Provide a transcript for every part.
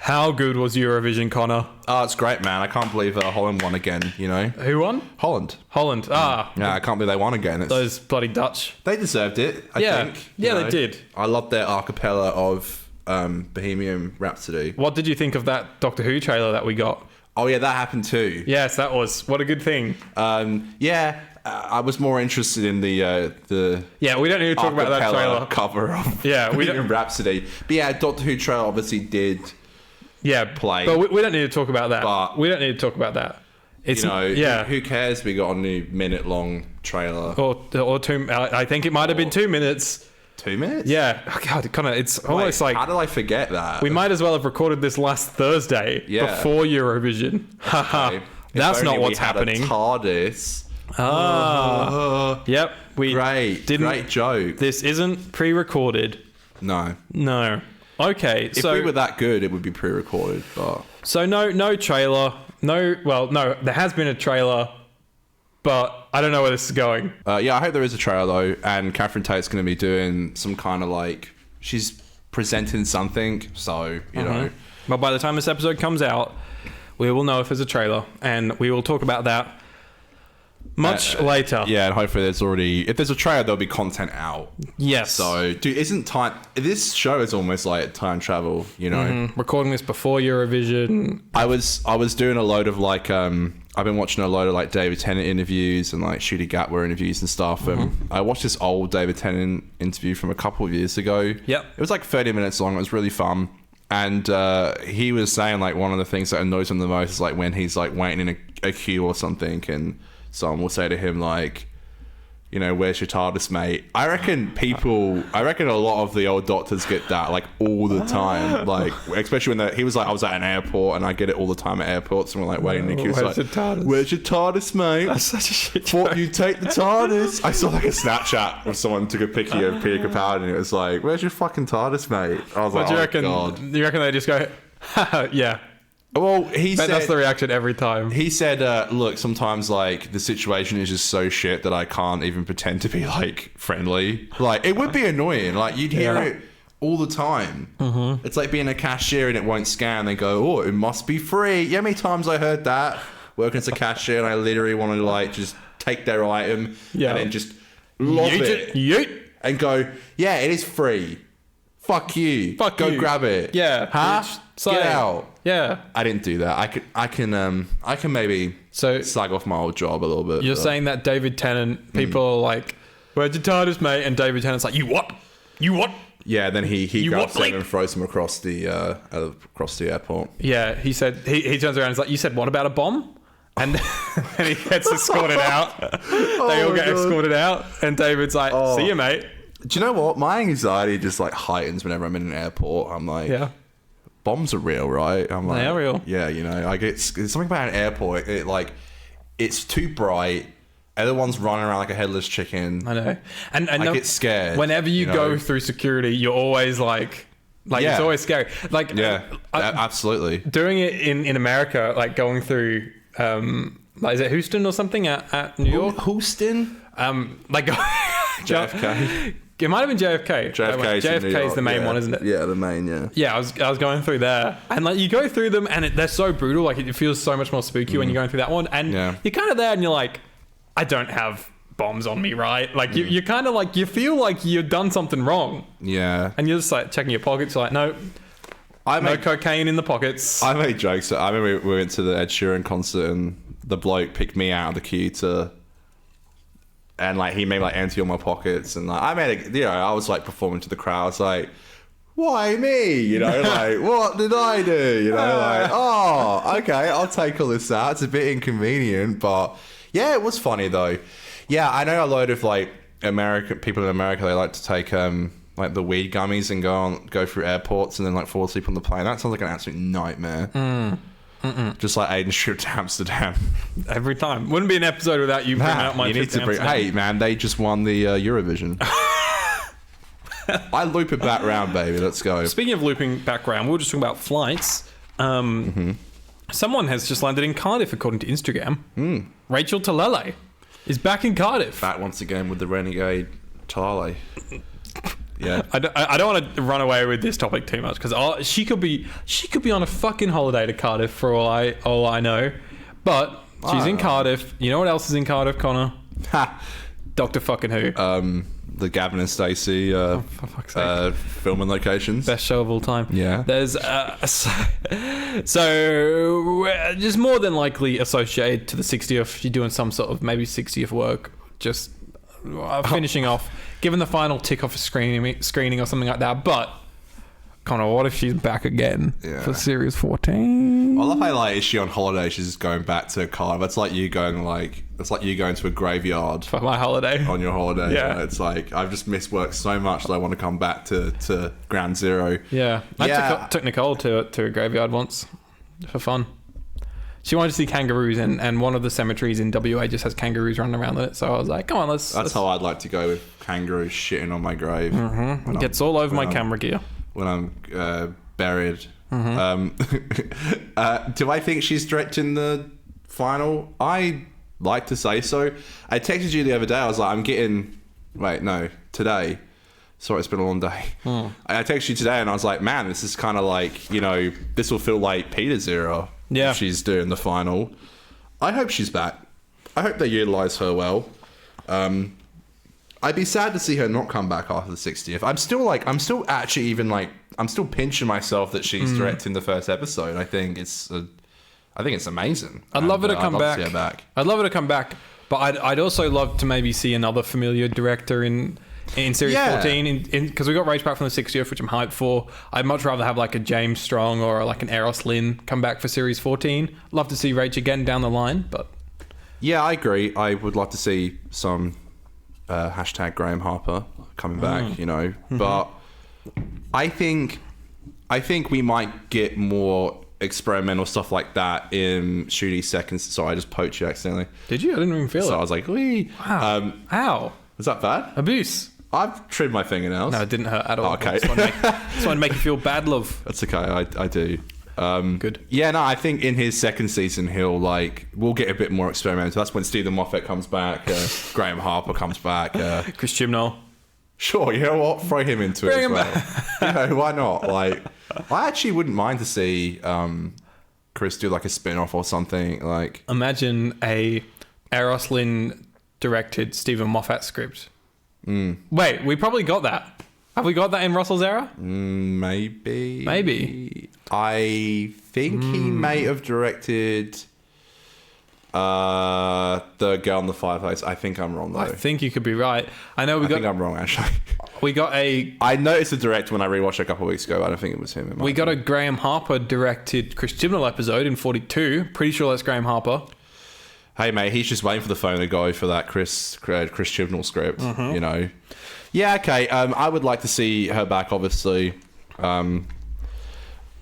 How good was Eurovision, Connor? Oh, it's great, man. I can't believe Holland won again, you know? Who won? Holland. Holland. Yeah, I can't believe they won again. Those bloody Dutch. They deserved it, I think. Yeah, they did. I loved their a cappella of Bohemian Rhapsody. What did you think of that Doctor Who trailer that we got? Oh, yeah, that happened too. Yes, that was. What a good thing. I was more interested in the Yeah, we don't need to talk about that trailer. Cover of we Bohemian Rhapsody. But yeah, Doctor Who trailer obviously did play. But we don't need to talk about that. But, we don't need to talk about that. It's, who cares? We got a new minute-long trailer. Or 2... I think it might have been 2 minutes. 2 minutes? Yeah. Oh, God, Connor, it's almost like... How did I forget that? We might as well have recorded this last Thursday before Eurovision. Okay. That's not what's happening. TARDIS. Yep. Great joke. This isn't pre-recorded. No. Okay, if we were that good, it would be pre-recorded. But so no trailer. No, there has been a trailer, but I don't know where this is going. I hope there is a trailer though, and Catherine Tate's going to be doing some kind of she's presenting something. So you know. But by the time this episode comes out, we will know if there's a trailer, and we will talk about that much later. Yeah, and hopefully if there's a trailer, there'll be content out. Yes. So, dude, this show is almost like time travel, you know? Recording this before Eurovision. I was doing a load of I've been watching a load of David Tennant interviews and Ncuti Gatwa interviews and stuff. And I watched this old David Tennant interview from a couple of years ago. Yep. It was 30 minutes long. It was really fun. And he was saying one of the things that annoys him the most is when he's waiting in a queue or something and someone will say to him where's your TARDIS, mate? I reckon a lot of the old doctors get that all the time, especially when he was I was at an airport and I get it all the time at airports and we're waiting in the queue. Where's your TARDIS? Where's your TARDIS, mate? That's such a shit joke. You take the TARDIS. I saw a Snapchat of someone took a picture of Peter Capaldi and it was where's your fucking TARDIS, mate? I was do you reckon? God. Do you reckon they just go, yeah? Well, that's the reaction every time. He said, look, sometimes the situation is just so shit that I can't even pretend to be friendly. It would be annoying. You'd hear it all the time. It's like being a cashier and it won't scan. They go, oh, it must be free. Yeah, how many times I heard that working as a cashier and I literally want to just take their item and then just love it and go, yeah, it is free. Fuck you. Go grab it. Yeah. Huh? Get out. Yeah. I didn't do that. I can maybe slag off my old job a little bit. You're saying that David Tennant, people are where's your TARDIS, mate? And David Tennant's you what? You what? Yeah, then he grabs him and throws him across the airport. Yeah, he said he turns around and is you said what about a bomb? And and he gets escorted out. They all get escorted out and David's see you, mate. Do you know what? My anxiety just heightens whenever I'm in an airport. I'm yeah. Bombs are real, right? I'm they are real. Yeah, I get there's something about an airport. It's too bright. Everyone's running around like a headless chicken. I know, and I get scared. Whenever you go through security, you're always it's always scary. Absolutely. Doing it in America, going through is it Houston or something at New York? Houston? JFK. It might have been JFK. JFK is the main one, isn't it? Yeah, the main, yeah. Yeah, I was going through there. And you go through them and they're so brutal. It feels so much more spooky when you're going through that one. And you're kind of there and you're I don't have bombs on me, right? You're kind of you feel like you've done something wrong. Yeah. And you're just checking your pockets. You're no. No cocaine in the pockets. I made jokes. I remember we went to the Ed Sheeran concert and the bloke picked me out of the queue and he made empty all my pockets and I made I was performing to the crowd. I was why me? What did I do? Oh, okay, I'll take all this out. It's a bit inconvenient, but yeah, it was funny though. Yeah, I know a load of American people in America. They like to take the weed gummies and go through airports and then fall asleep on the plane. That sounds like an absolute nightmare. Just like Aidan's trip to Amsterdam. Every time. Wouldn't be an episode without you bringing out my trip to Amsterdam. Hey, man, they just won the Eurovision. I loop it back round, baby. Let's go. Speaking of looping back round, we were just talking about flights. Someone has just landed in Cardiff, according to Instagram. Rachel Talalay is back in Cardiff. Back once again with the renegade Talalay. Yeah. I don't want to run away with this topic too much because she could be on a fucking holiday to Cardiff for all I know, but she's in Cardiff. You know what else is in Cardiff, Connor? Doctor fucking Who. The Gavin and Stacey for fuck's sake. filming locations. Best show of all time. Yeah. There's so just more than likely associated to the 60th. You're doing some sort of maybe 60th work, just finishing off, giving the final tick off a screening or something like that. But Connor, what if she's back again for Series 14? I love how, like, is she on holiday? She's just going back to Cardiff. It's like you going to a graveyard For my holiday. on your holiday. Yeah. And it's like, I've just missed work so much that I want to come back to Ground Zero. Yeah. I took Nicole to a graveyard once for fun. She wanted to see kangaroos, and one of the cemeteries in WA just has kangaroos running around in it. So I was like, come on, let's... That's how I'd like to go, with kangaroos shitting on my grave. Mm-hmm. It gets all over my camera gear. When I'm buried. Mm-hmm. Do I think she's directing the final? I like to say so. I texted you the other day. I was like, today. Sorry, it's been a long day. I texted you today and I was like, man, this is kind of like, this will feel like Peter's era. Yeah. If she's doing the final. I hope she's back. I hope they utilise her well. I'd be sad to see her not come back after the 60th. I'm still pinching myself that she's directing the first episode. I think it's amazing. I'd love her to come back. To see her back. I'd love her to come back, but I'd also love to maybe see another familiar director in Series 14, because we got Rach back from the 60th, which I'm hyped for. I'd much rather have like a James Strong or like an Eros Lynn come back for Series 14. Love to see Rach again down the line, but... Yeah, I agree. I would love to see some hashtag Graham Harper coming back, Mm-hmm. But I think we might get more experimental stuff like that in Shooty's second... Sorry, I just poked you accidentally. Did you? I didn't even feel it. So I was like, wee. Wow. Ow. Was that bad? Abuse. I've trimmed my fingernails. No, it didn't hurt at all. Oh, okay. Just wanted to make you feel bad, love. That's okay. I do. Good. Yeah, no, I think in his second season, we'll get a bit more experimental. That's when Stephen Moffat comes back, Graham Harper comes back. Chris Chibnall. Sure, you know what? Throw him into it as well. Why not? Like, I actually wouldn't mind to see Chris do like a spin-off or something. Like, imagine a Eros Lynn directed Stephen Moffat script. Wait, we probably got that. Have we got that in Russell's era? Maybe. I think he may have directed The Girl in the Fireplace. I think I'm wrong though. I think you could be right. I think I'm wrong actually. We got I noticed the director when I rewatched it a couple of weeks ago. I don't think it was him. We got a Graham Harper directed Chris Chibnall episode in 42. Pretty sure that's Graham Harper. Hey mate, he's just waiting for the phone to go for that Chris Chibnall script. Yeah, okay. I would like to see her back, obviously. Out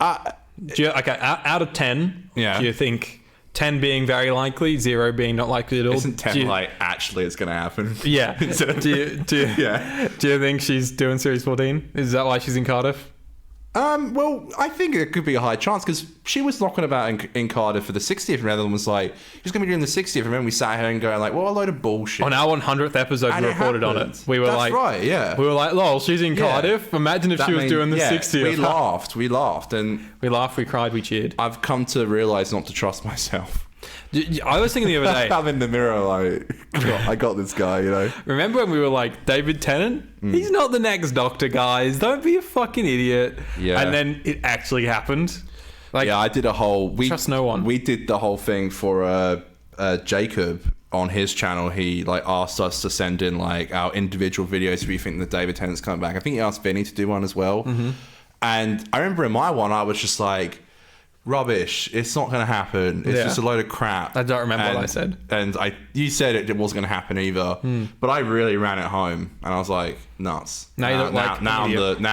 of 10, do you think 10 being very likely, 0 being not likely at all? Isn't 10 actually it's going to happen? Yeah. Do you think she's doing Series 14? Is that why she's in Cardiff? Well, I think it could be a high chance because she was knocking about in Cardiff for the 60th, and everyone was like, she's going to be doing the 60th. And then we sat here and going like, well, a load of bullshit. On our 100th episode, we reported on it. We were That's right, yeah. We were like, lol, she's in Cardiff. Imagine if she was doing the 60th. We laughed. And we laughed, we cried, we cheered. I've come to realise not to trust myself. I was thinking the other day. I'm in the mirror like, I got this guy, Remember when we were like, David Tennant? He's not the next Doctor, guys. Don't be a fucking idiot. Yeah. And then it actually happened. Like, I did a whole... trust no one. We did the whole thing for Jacob on his channel. He asked us to send in our individual videos if we think that David Tennant's coming back. I think he asked Vinny to do one as well. Mm-hmm. And I remember in my one, I was just like... Rubbish. It's not going to happen. It's just a load of crap. I don't remember what I said. And you said it wasn't going to happen either. But I really ran it home. And I was like, nuts. Now you look like now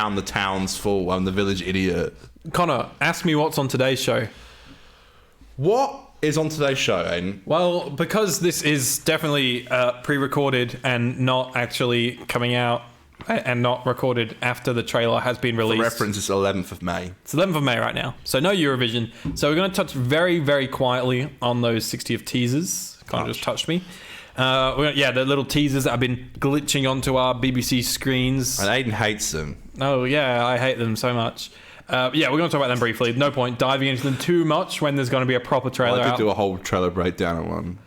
I'm the town's fool. I'm the village idiot. Connor, ask me what's on today's show. What is on today's show, Aidan? Well, because this is definitely pre-recorded and not actually coming out and not recorded after the trailer has been released. For reference, it's 11th of May. It's 11th of May right now. So no Eurovision. So we're going to touch very, very quietly on those 60th teasers. Kind of just touched me. The little teasers that have been glitching onto our BBC screens. And Aidan hates them. Oh, yeah, I hate them so much. We're going to talk about them briefly. No point diving into them too much when there's going to be a proper trailer I could out. do a whole trailer breakdown on one.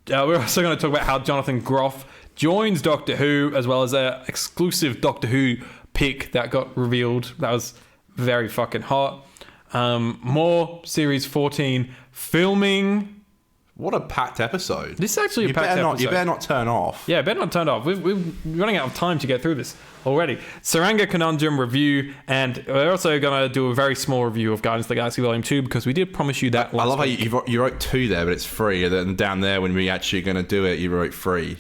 We're also going to talk about how Jonathan Groff joins Doctor Who, as well as an exclusive Doctor Who pick that got revealed. That was very fucking hot. More Series 14 filming. What a packed episode. This is actually a packed episode. You better not turn off. Yeah, better not turn off. We're running out of time to get through this already. Tsuranga Conundrum review, and we're also going to do a very small review of Guardians of the Galaxy Volume 2 because we did promise you that I love how you wrote 2 there, but it's free. And then down there, when we actually going to do it, you wrote 3.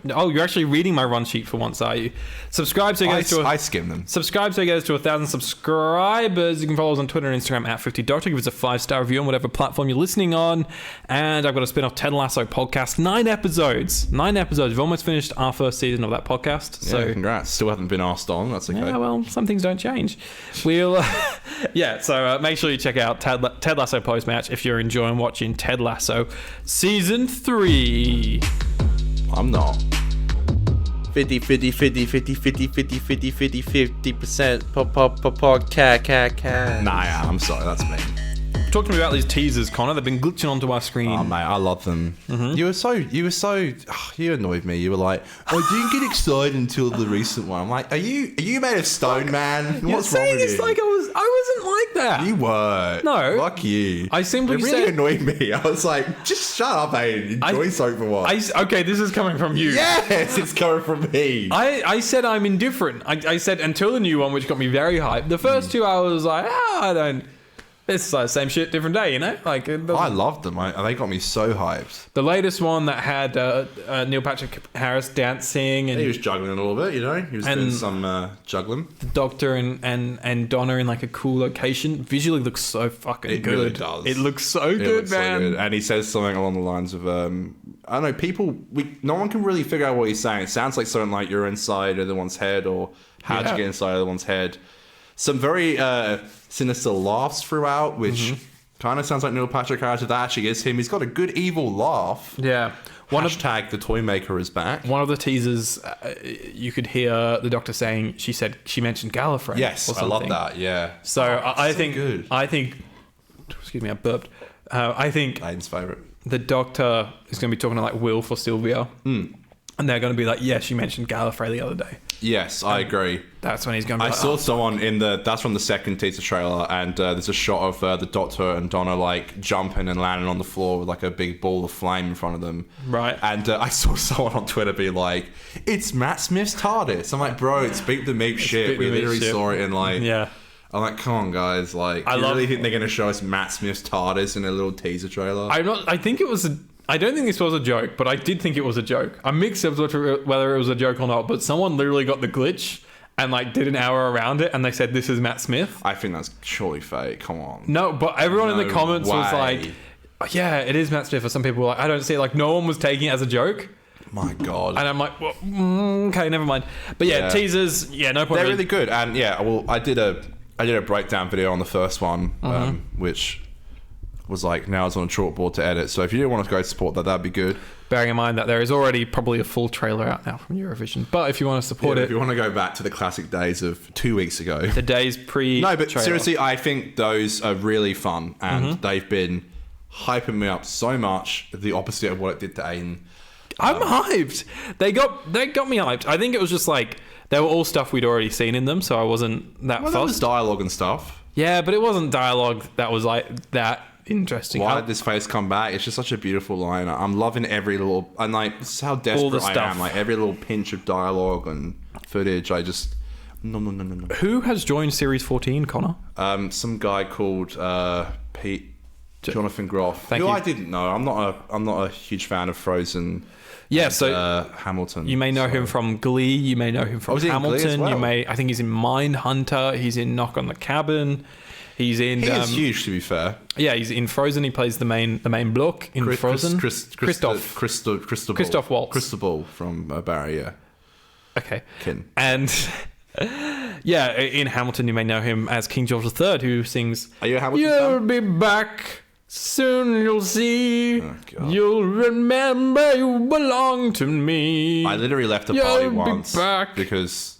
You're actually reading my run sheet for once, are you? Subscribe so you get I skim them. Subscribe so you get us to 1,000 subscribers. You can follow us on Twitter and Instagram at 50Doctor. Give us a 5-star review on whatever platform you're listening on. And I've got a spin-off Ted Lasso podcast. 9 episodes. We've almost finished our first season of that podcast. Yeah, So congrats. Still haven't been asked on. That's okay. yeah, well, some things don't change. We'll, So make sure you check out Ted Lasso post match if you're enjoying watching Ted Lasso season 3. I'm not. 50% pop cat. Nah, yeah, I'm sorry. That's me. Talk to me about these teasers, Connor. They've been glitching onto our screen. Oh, mate, I love them. Mm-hmm. You annoyed me. You were like, I didn't get excited until the recent one. I'm like, are you made of stone, man? What's wrong with you? Like I wasn't like that. You were. No. Fuck you. I simply It really annoyed me. I was like, just shut up, Aidan. Enjoy something for once. Okay, this is coming from you. Yes, it's coming from me. I said I'm indifferent. I said until the new one, which got me very hyped. The first 2 hours, I was like, I don't... It's like same shit, different day, you know? Like I loved them. They got me so hyped. The latest one that had Neil Patrick Harris dancing, and he was juggling a little bit, you know? He was doing some juggling. The Doctor and Donna in like a cool location. Visually looks so fucking good. It really does. It looks so good, man. So good. And he says something along the lines of, I don't know, no one can really figure out what he's saying. It sounds like something like you're inside the other one's head, or how'd you get inside the other one's head. Some very sinister laughs throughout, which kind of sounds like Neil Patrick Harris. That actually is him. He's got a good evil laugh. Yeah. Hashtag the toy maker is back. One of the teasers, you could hear the Doctor saying she mentioned Gallifrey. Yes, I love that. Yeah. So I think good. Excuse me, I burped. I think Aidan's favourite. The Doctor is going to be talking to like Wilf or Sylvia, and they're going to be like, "Yeah, she mentioned Gallifrey the other day." Yes, I agree. That's when he's going to be I saw someone that's from the second teaser trailer, and there's a shot of the Doctor and Donna like jumping and landing on the floor with like a big ball of flame in front of them. Right. And I saw someone on Twitter be like, it's Matt Smith's TARDIS. I'm like, bro, it's Beat the Meep shit. We literally saw it in like... Yeah. I'm like, come on, guys. Like, I really think they're going to show us Matt Smith's TARDIS in a little teaser trailer? I don't think this was a joke, but I did think it was a joke. I'm mixed up whether it was a joke or not, but someone literally got the glitch and like did an hour around it, and they said this is Matt Smith. I think that's surely fake. Come on. No, but everyone in the comments was like, yeah, it is Matt Smith. Or some people were like, I don't see it. Like no one was taking it as a joke. My God. And I'm like, well, okay, never mind. But yeah, teasers, no point. They're really good. And yeah, well, I did a breakdown video on the first one, which was like, now it's on a chalkboard to edit. So if you do want to go support that, that'd be good. Bearing in mind that there is already probably a full trailer out now from Eurovision. But if you want to support it... If you want to go back to the classic days of 2 weeks ago. The days pre... No, but seriously, I think those are really fun. And they've been hyping me up so much, the opposite of what it did to Aidan. I'm hyped. They got me hyped. I think it was just like... They were all stuff we'd already seen in them, so I wasn't that fussed. There was dialogue and stuff. Yeah, but it wasn't dialogue that was like that interesting. Why did this face come back? It's just such a beautiful line. I'm loving every little... And like, this is how desperate I am. Like, every little pinch of dialogue and footage, I just... No. Who has joined Series 14, Connor? Some guy called Jonathan Groff. Thank you. I didn't know. I'm not a huge fan of Frozen. Yeah, so Hamilton. You may know him from Glee. You may know him from Hamilton. Well? I think he's in Mindhunter. He's in Knock on the Cabin. He's in. He is huge, to be fair. Yeah, he's in Frozen. He plays the main bloke in Frozen. Christoph Waltz. Cristobal from Barry. Yeah. Okay. Kin. And yeah, in Hamilton, you may know him as King George III, who sings. Are you a Hamilton You'll fan? be back Soon you'll see. Oh, God. You'll remember you belong to me. I literally left a party once because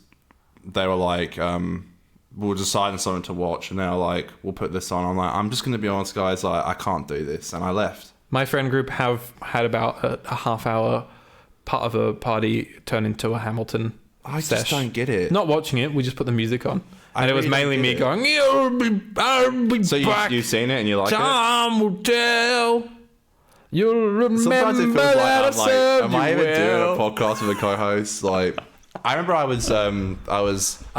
they were like, we were deciding something to watch, and they were like, we'll put this on. I'm like, I'm just going to be honest, guys, I can't do this. And I left. My friend group have had about a half-hour part of a party turn into a Hamilton just don't get it. Not watching it, we just put the music on. And it was mainly me going, I'll be so back. You've seen it and you like Time will tell. You'll remember. Sometimes it feels that like I'm like, am I even doing well. a podcast with a co-host? Like, I remember I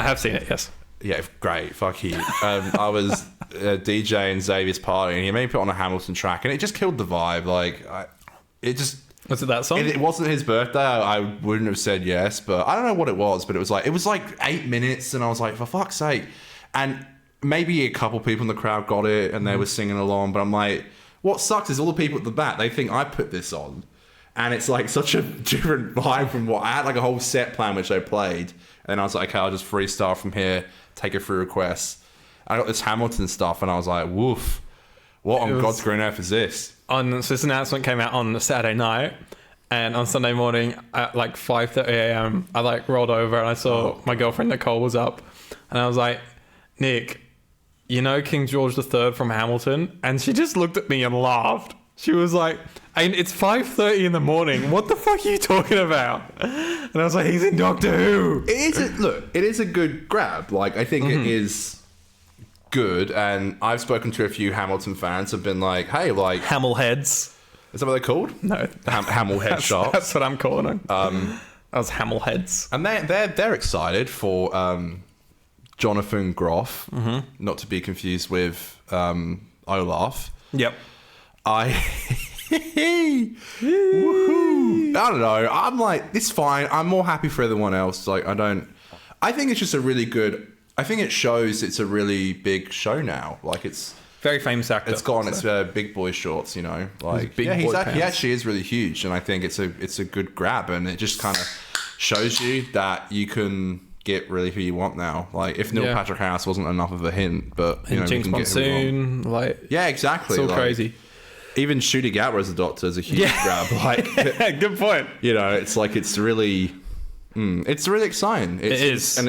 have seen it, yes. Yeah, great, fuck you. I was DJing Xavier's party, and he made me put on a Hamilton track, and it just killed the vibe. Like, Was it that song? It wasn't his birthday. I wouldn't have said yes, but I don't know what it was. But it was like 8 minutes, and I was like, for fuck's sake. And maybe a couple people in the crowd got it, and they were singing along. But I'm like, what sucks is all the people at the back, they think I put this on, and it's like such a different vibe from what I had. Like a whole set plan which they played, and I was like, okay, I'll just freestyle from here, take it through requests. I got this Hamilton stuff, and I was like, woof. What on God's green earth is this? So this announcement came out on a Saturday night, and on Sunday morning at like 5:30 a.m. I like rolled over and I saw my girlfriend Nicole was up, and I was like, Nick, you know King George III from Hamilton? And she just looked at me and laughed. She was like, it's 5:30 in the morning. What the fuck are you talking about? And I was like, he's in Doctor Who. It is a good grab. Like, I think it is good, and I've spoken to a few Hamilton fans have been like, hey, like Hamel heads. Is that what they're called? No, Hamel head shops. That's what I'm calling them. That was Hamel heads, and they're excited for Jonathan Groff, not to be confused with Olaf. Yep. Woohoo! I don't know. I'm like, it's fine. I'm more happy for everyone else. Like, I think it's just a really good. I think it shows it's a really big show now. Like, it's very famous actor. It's got on its big boy shorts, you know. Like, he actually is really huge, and I think it's a good grab, and it just kind of shows you that you can get really who you want now. Like, if Neil Patrick Harris wasn't enough of a hint, but you know, Jinx we can Monsoon, get like, yeah, exactly. It's all crazy. Even Ncuti Gatwa as a Doctor is a huge grab. Like, good point. You know, it's like it's really exciting. It is, and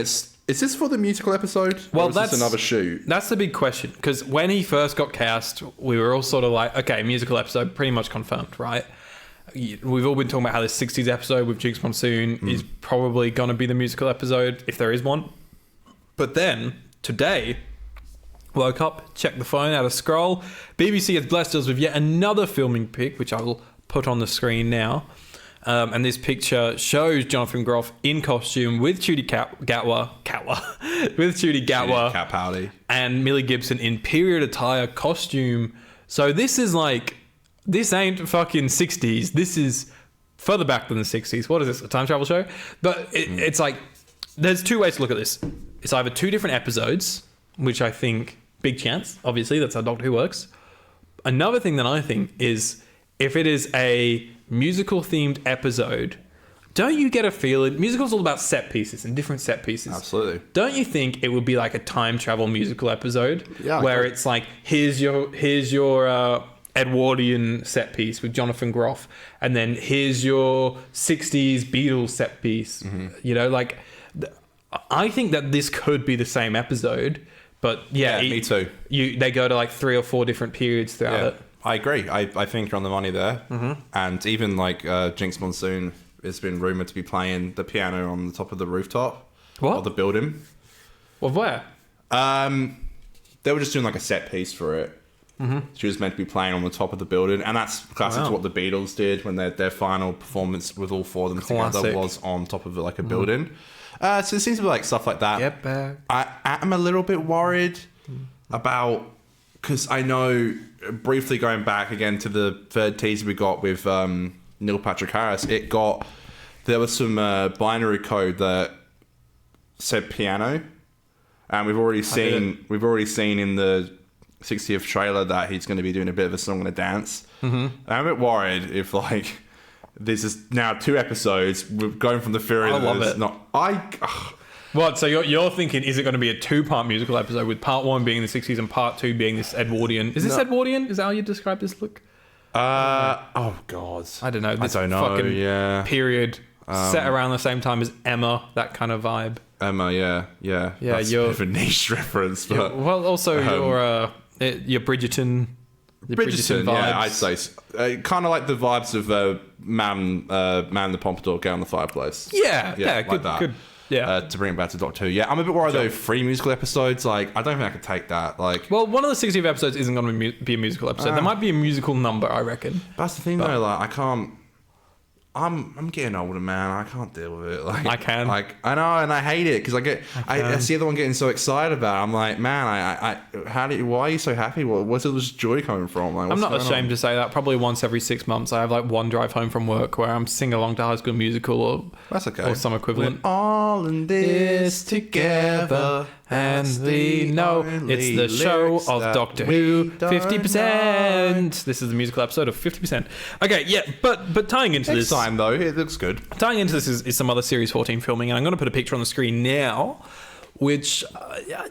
Is this for the musical episode? Well, or is this another shoot? That's the big question. Because when he first got cast, we were all sort of like, okay, musical episode, pretty much confirmed, right? We've all been talking about how this 60s episode with Jinx Monsoon is probably going to be the musical episode, if there is one. But then, today, woke up, checked the phone, had a scroll. BBC has blessed us with yet another filming pic, which I will put on the screen now. And this picture shows Jonathan Groff in costume with Ncuti Gatwa, and Millie Gibson in period attire costume. So this is like, this ain't fucking 60s. This is further back than the 60s. What is this, a time travel show? But it's like, there's two ways to look at this. It's either two different episodes, which I think, big chance, obviously, that's how Doctor Who works. Another thing that I think is, if it is a musical themed episode, don't you get a feeling, musical's all about set pieces and different set pieces. Absolutely. Don't you think it would be like a time travel musical episode where it's like, here's your Edwardian set piece with Jonathan Groff, and then here's your 60s Beatles set piece. You know, like, I think that this could be the same episode, but me too. They go to like 3 or 4 different periods throughout it. I agree. I think you're on the money there. And even like Jinx Monsoon has been rumoured to be playing the piano on the top of the rooftop of the building. Well, where? They were just doing like a set piece for it. She was meant to be playing on the top of the building, and that's classic to what the Beatles did when their final performance with all 4 of them together was on top of like a building. So it seems to be like stuff like that. Get back. I'm a little bit worried about, because I know, briefly going back again to the third teaser we got with Neil Patrick Harris, there was some binary code that said piano, and we've already seen in the 60th trailer that he's going to be doing a bit of a song and a dance. I'm a bit worried if like this is now 2 episodes. We're going from the theory. I love it. What? So you're thinking, is it going to be a 2-part musical episode with part 1 being the 60s and part 2 being this Edwardian? Is this Edwardian? Is that how you describe this look? Oh God. I don't know. This I don't know. fucking Yeah. period set around the same time as Emma, that kind of vibe. Emma, yeah. That's a bit of a niche reference, but Well, also your Bridgerton. Bridgerton, vibes. yeah, I'd say kind of like the vibes of Man the Pompadour, Girl in the Fireplace. Yeah, like good, that. good. Yeah. To bring it back to Doctor Who. Yeah, I'm a bit worried though. 3 musical episodes, like I don't think I could take that. Like, well, one of the 60th episodes isn't going to be a musical episode. There might be a musical number, I reckon. That's the thing though. Like, I can't. I'm getting older, man. I can't deal with it. Like, I can. Like, I know, and I hate it because I see everyone getting so excited about it. I'm like, man, why are you so happy? Where's all this joy coming from? Like, I'm not ashamed to say that. Probably once every 6 months, I have like one drive home from work where I'm singing along to High School Musical or that's okay, or some equivalent. We're all in this together, and we know it's the show of Doctor Who. 50%. This is the musical episode of 50%. Okay, yeah, but tying into this time though, it looks good. Tying into this is some other Series 14 filming, and I'm going to put a picture on the screen now, which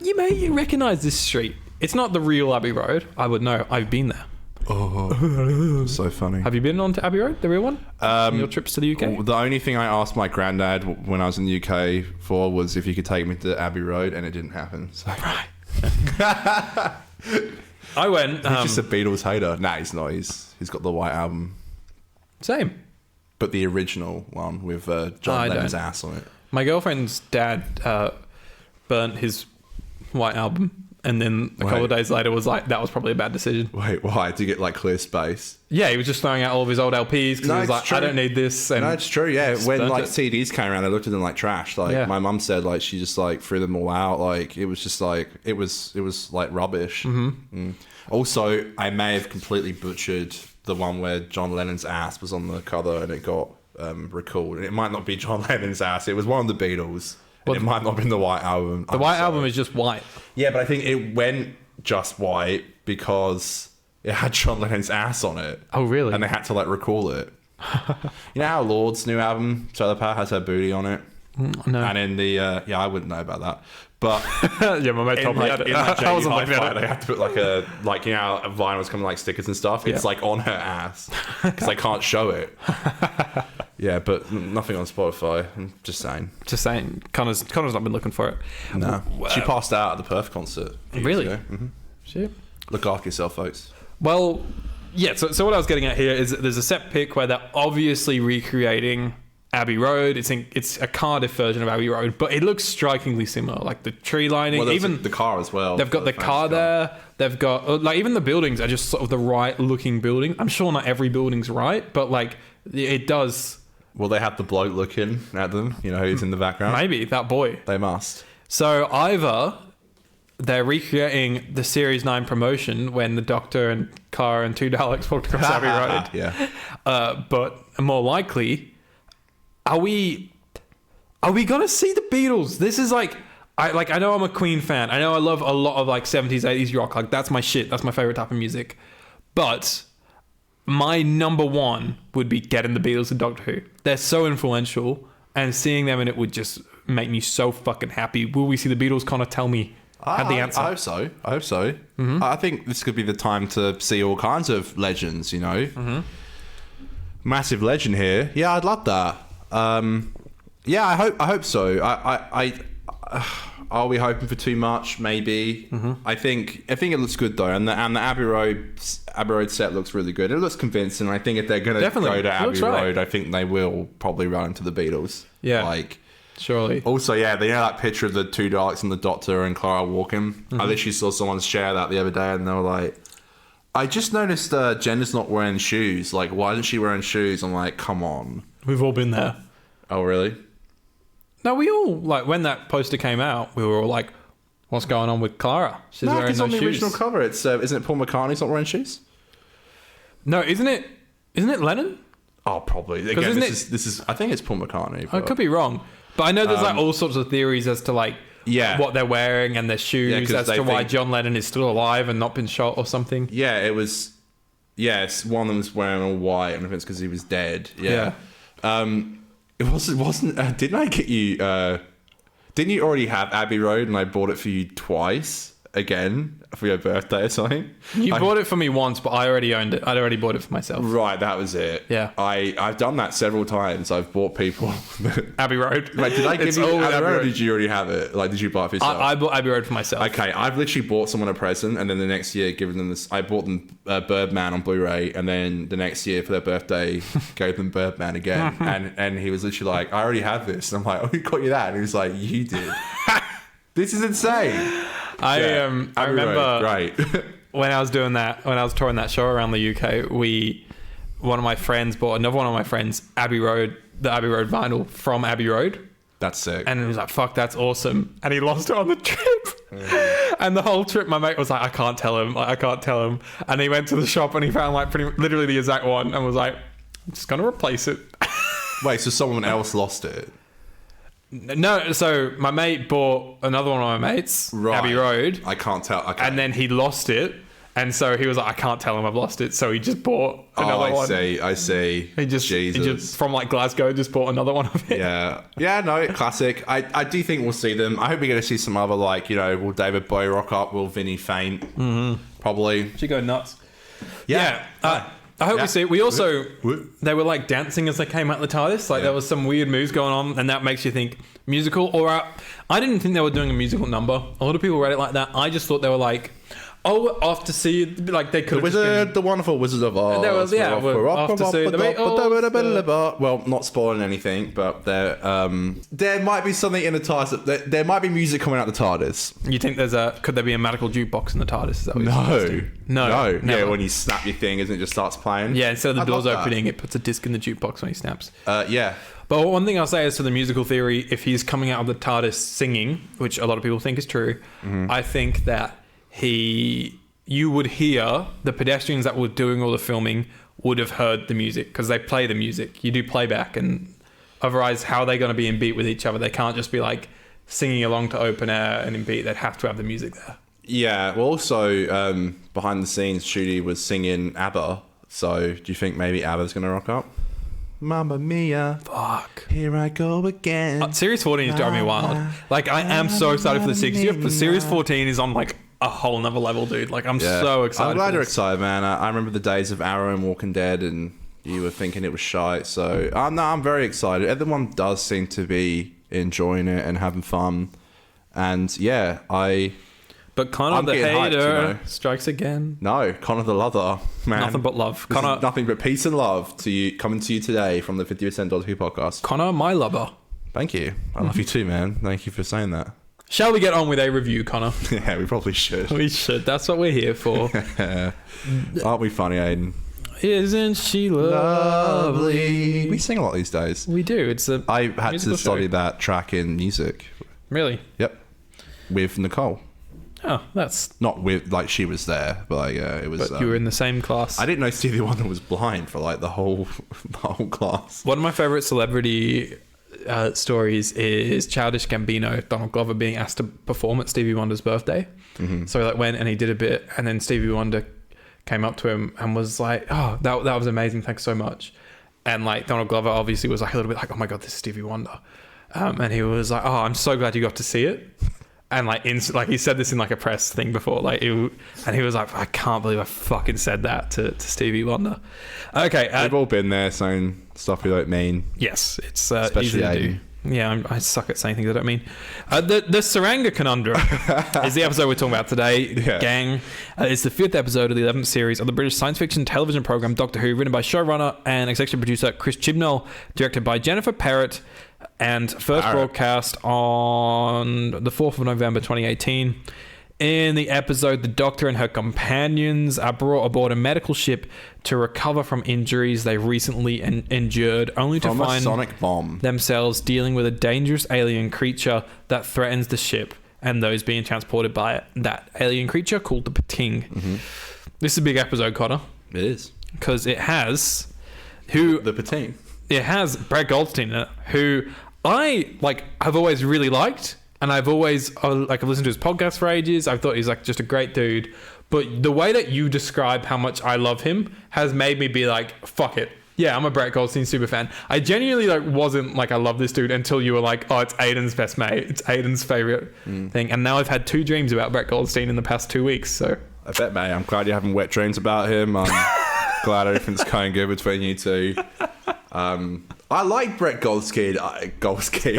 you may recognise this street. It's not the real Abbey Road. I would know. I've been there. Oh, so funny. Have you been on to Abbey Road, the real one? Your trips to the UK? The only thing I asked my granddad when I was in the UK for was if he could take me to Abbey Road, and it didn't happen. So. Right. I went. He's just a Beatles hater. Nah, he's not. He's got the White Album. Same. But the original one with John Lennon's ass on it. My girlfriend's dad burnt his White Album. And then a couple of days later was like, that was probably a bad decision. Wait, why? To get like clear space? Yeah, he was just throwing out all of his old LPs because he was like, I don't need this. And no, it's true, yeah. When like CDs came around, they looked at them like trash. Like my mum said, like she just like threw them all out. Like it was just like, it was like rubbish. Mm-hmm. Also, I may have completely butchered the one where John Lennon's ass was on the cover and it got recalled. And it might not be John Lennon's ass. It was one of the Beatles. Well, it might not have been the White Album. The White Album is just white. Yeah, but I think it went just white because it had John Lennon's ass on it. Oh, really? And they had to like recall it. You know how Lord's new album, Telepath, has her booty on it? No. And in the, I wouldn't know about that. But yeah, my mate told me that. I wasn't looking at it. They have to put like you know how vinyls come like stickers and stuff. It's like on her ass because they can't show it. Yeah, but nothing on Spotify. I'm just saying. Connor's not been looking for it. No. She passed out at the Perth concert. Really? Mm-hmm. Shit. Look after yourself, folks. Well, yeah. So what I was getting at here is there's a set pic where they're obviously recreating Abbey Road. It's a Cardiff version of Abbey Road, but it looks strikingly similar. Like the tree lining, well, even the car as well. They've got the car there. They've got like even the buildings are just sort of the right looking building. I'm sure not every building's right, but like it does. Well, they have the bloke looking at them. You know who's in the background? Maybe that boy. They must. So either they're recreating the Series 9 promotion when the Doctor and Clara and 2 Daleks walked across Abbey Road. Yeah. But more likely, are we gonna see the Beatles? This is like I know I'm a Queen fan. I know I love a lot of like 70s, 80s rock. Like that's my shit. That's my favorite type of music. But my number one would be getting the Beatles and Doctor Who. They're so influential, and seeing them in it would just make me so fucking happy. Will we see the Beatles? Connor, tell me. Had the answer. I hope so. Mm-hmm. I think this could be the time to see all kinds of legends, you know. Mm-hmm. Massive legend here. Yeah, I'd love that. Yeah, I hope so. Are we hoping for too much? Maybe. Mm-hmm. I think it looks good though, and the Abbey Road set looks really good. It looks convincing. I think if they're going to go to Abbey Road, I think they will probably run into the Beatles. Yeah, like surely. Also, yeah, they know that picture of the 2 Daleks and the Doctor and Clara walking. Mm-hmm. I literally saw someone share that the other day, and they were like, "I just noticed Jenna's not wearing shoes. Like, why isn't she wearing shoes?" I'm like, "Come on." We've all been there. Oh, really? No, we all, like, when that poster came out, we were all like, what's going on with Clara? She's wearing no shoes. No, because on the original cover, it's isn't it Paul McCartney's not wearing shoes? No, isn't it Lennon? Oh, probably. Again, this is I think it's Paul McCartney. I could be wrong. But I know there's like all sorts of theories as to like what they're wearing and their shoes, as to why John Lennon is still alive and not been shot or something. Yeah, it was... Yes, one of them's wearing all white, and I think it's because he was dead. Yeah. It wasn't. Didn't I get you? Didn't you already have Abbey Road and I bought it for you twice again for your birthday or something? You bought it for me once, but I already owned it. I'd already bought it for myself. Right, that was it. Yeah. I've done that several times. I've bought people Abbey Road. Like, did I give you Abbey Road or did you already have it? Like, did you buy it for yourself? I bought Abbey Road for myself. Okay, I've literally bought someone a present and then the next year given them this. I bought them Birdman on Blu-ray and then the next year for their birthday gave them Birdman again. and he was literally like, I already have this. And I'm like, oh, who got you that? And he was like, you did. This is insane. I remember right. when I was doing that, when I was touring that show around the UK, one of my friends bought another one of my friends the Abbey Road vinyl from Abbey Road. That's sick. And he was like, fuck, that's awesome. And he lost it on the trip. And the whole trip, my mate was like, I can't tell him. And he went to the shop and he found like literally the exact one and was like, I'm just going to replace it. Wait, so someone else lost it? No, so my mate bought another one of my mates, right. Abbey Road. I can't tell. Okay. And then he lost it. And so he was like, I can't tell him I've lost it. So he just bought another one. I see. He just from like Glasgow, just bought another one of it. Yeah. Yeah, no, classic. I do think we'll see them. I hope we're going to see some other, like, will David Bowie rock up? Will Vinny faint? Mm-hmm. Probably. She go nuts. Yeah. I hope we see it. We also, they were like dancing as they came out the TARDIS. Like there was some weird moves going on and that makes you think musical. Or I didn't think they were doing a musical number. A lot of people read it like that. I just thought they were like, off to see, like they could have the wonderful Wizard of Oz. There was, we're off to see the well, not spoiling anything, but there might be something in the TARDIS. There might be music coming out the TARDIS. You think could there be a medical jukebox in the TARDIS? Is that what No. Never. Yeah, when you snap your thing, isn't it just starts playing? Yeah, instead of the doors opening, it puts a disc in the jukebox when he snaps. Yeah. But one thing I'll say is to the musical theory, if he's coming out of the TARDIS singing, which a lot of people think is true, I think that you would hear the pedestrians that were doing all the filming would have heard the music because they play the music. You do playback, and otherwise, how are they going to be in beat with each other? They can't just be like singing along to open air and in beat. They'd have to have the music there. Yeah. Well, also behind the scenes, Shooty was singing ABBA. So do you think maybe ABBA's going to rock up? Mamma mia. Fuck. Here I go again. Series 14 is driving me wild. Like, I am so excited for the 60th, but Series 14 is on like a whole nother level, dude. Like, I'm so excited. I'm glad you're excited, man. I remember the days of Arrow and Walking Dead, and you were thinking it was shite. So, no, I'm very excited. Everyone does seem to be enjoying it and having fun. And yeah, But Connor the hater strikes again. No, Connor the lover, man. Nothing but love. Connor, nothing but peace and love to you, coming to you today from the 50% Dodgy podcast. Connor, my lover. Thank you. I love you too, man. Thank you for saying that. Shall we get on with a review, Connor? Yeah, we probably should. We should. That's what we're here for. Aren't we funny, Aidan? Isn't she lovely? We sing a lot these days. We do. I had to study that track in music. Really? Yep. With Nicole. Oh, that's... Not with, like, she was there, but like, it was... But you were in the same class. I didn't know Stevie Wonder was blind for, like, the whole class. One of my favourite celebrity stories is Childish Gambino, Donald Glover, being asked to perform at Stevie Wonder's birthday. Mm-hmm. So he like went and he did a bit, and then Stevie Wonder came up to him and was like, oh, that was amazing, thanks so much. And like Donald Glover obviously was like a little bit like, oh my god, this is Stevie Wonder. And he was like, oh, I'm so glad you got to see it. And like he said this in like a press thing before, like and he was like, I can't believe I fucking said that to Stevie Wonder. Okay, we've all been there saying stuff we don't mean. Yes, it's easy to do. Yeah, I suck at saying things I don't mean. The Tsuranga Conundrum is the episode we're talking about today, gang. It's the 5th episode of the 11th series of the British science fiction television program Doctor Who, written by showrunner and executive producer Chris Chibnall, directed by Jennifer Perrott, and first broadcast on the 4th of November 2018. In the episode, the Doctor and her companions are brought aboard a medical ship to recover from injuries they recently endured, only to find sonic bomb themselves dealing with a dangerous alien creature that threatens the ship and those being transported by it. That alien creature called the Pting. Mm-hmm. This is a big episode, Connor. It is. Because it has... The Pting. It has Brad Goldstein in it, who I've always really liked. And I've always, I've listened to his podcast for ages. I've thought he's like just a great dude. But the way that you describe how much I love him has made me be like, fuck it. Yeah, I'm a Brett Goldstein super fan. I genuinely wasn't like I love this dude until you were like, oh, it's Aidan's best mate. It's Aidan's favorite thing. And now I've had 2 dreams about Brett Goldstein in the past 2 weeks. So I bet, mate. I'm glad you're having wet dreams about him. I'm glad everything's going good between you two. I like Brett Goldstein. Goldstein.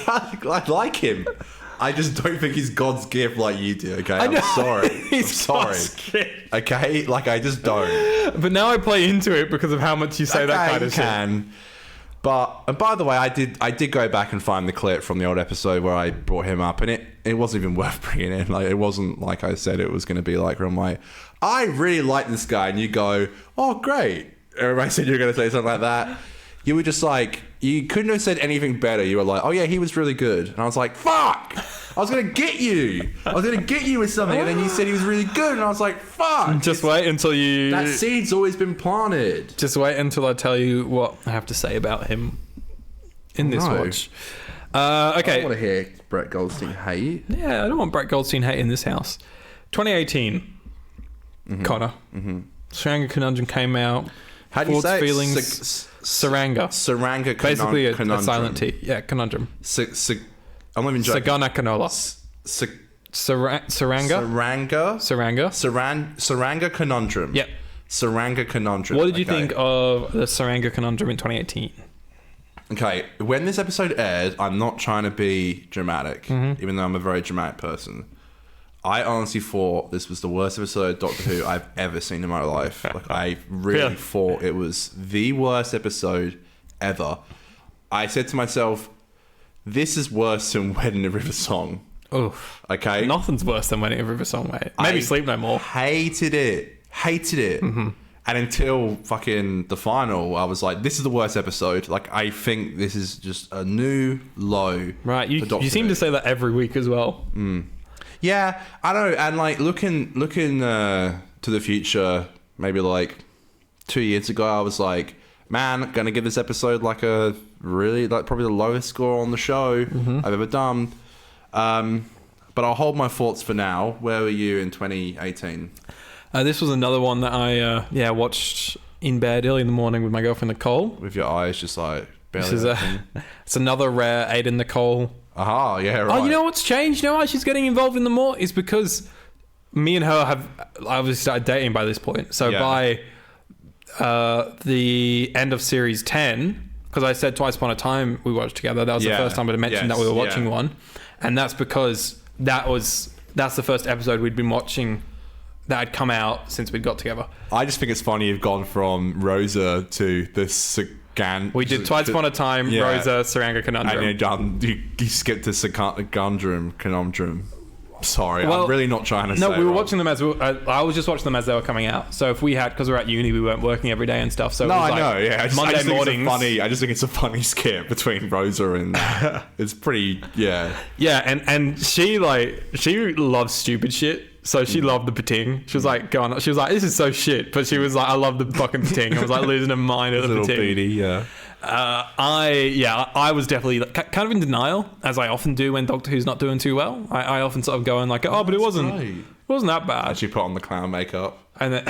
I like him. I just don't think he's God's gift like you do, okay? I'm sorry. I'm sorry. Okay? Like, I just don't. But now I play into it because of how much you say that kind of shit. Can. But, and by the way, I did go back and find the clip from the old episode where I brought him up, and it wasn't even worth bringing in. Like, it wasn't like I said it was going to be like, I'm like, I really like this guy, and you go, oh, great. Everybody said you were going to say something like that. You were just like, you couldn't have said anything better. You were like, oh yeah, he was really good. And I was like, fuck! I was going to get you. I was going to get you with something. And then you said he was really good. And I was like, fuck! Just wait until you... That seed's always been planted. Just wait until I tell you what I have to say about him in this watch. Okay. I don't want to hear Brett Goldstein hate. Yeah, I don't want Brett Goldstein hate in this house. 2018. Connor. Tsuranga Conundrum came out. How do you say feelings? Tsuranga Conundrum. Basically a silent T. Yeah, Conundrum. I'm not even joking. Sagana Canola. Tsuranga Conundrum. Yep. Tsuranga Conundrum. What did you think of the Tsuranga Conundrum in 2018? Okay, when this episode aired, I'm not trying to be dramatic, even though I'm a very dramatic person. I honestly thought this was the worst episode of Doctor Who I've ever seen in my life. Like, I really thought it was the worst episode ever. I said to myself, this is worse than Wedding the River Song. Oof. Okay? Nothing's worse than Wedding the River Song, mate. Maybe Sleep No More. Hated it. And until fucking the final, I was like, this is the worst episode. Like, I think this is just a new low. Right, you seem to say that every week as well. Yeah, I don't know. And like looking to the future, maybe like 2 years ago, I was like, man, gonna give this episode like a really, like, probably the lowest score on the show I've ever done. But I'll hold my thoughts for now. Where were you in 2018? This was another one that I watched in bed early in the morning with my girlfriend Nicole. With your eyes just like barely. It's another rare Aidan Nicole. Aha, yeah, right. Oh, you know what's changed? You know why she's getting involved in the more? Is because me and her have obviously started dating by this point. So by the end of series 10, because I said Twice Upon a Time we watched together. That was the first time I'd mentioned that we were watching one. And that's because that's the first episode we'd been watching that had come out since we'd got together. I just think it's funny you've gone from Rosa to this... We did Twice Upon a Time, Rosa, Tsuranga Conundrum. And you skipped to Conundrum. Sorry, I'm really not trying to say. No, we were watching them as I was just watching them as they were coming out. So if we had, because we're at uni, we weren't working every day and stuff. So no, it was I know. Yeah, Monday mornings. I just think it's a funny skip between Rosa and it's pretty. Yeah. Yeah, and she loves stupid shit. So she loved the Pting. She was like, she was like, this is so shit. But she was like, I love the fucking Pting. I was like losing her mind at the little Pting. Beady, yeah. I was definitely kind of in denial, as I often do when Doctor Who's not doing too well. I often sort of go and like, oh, but it wasn't that bad. Actually put on the clown makeup. And then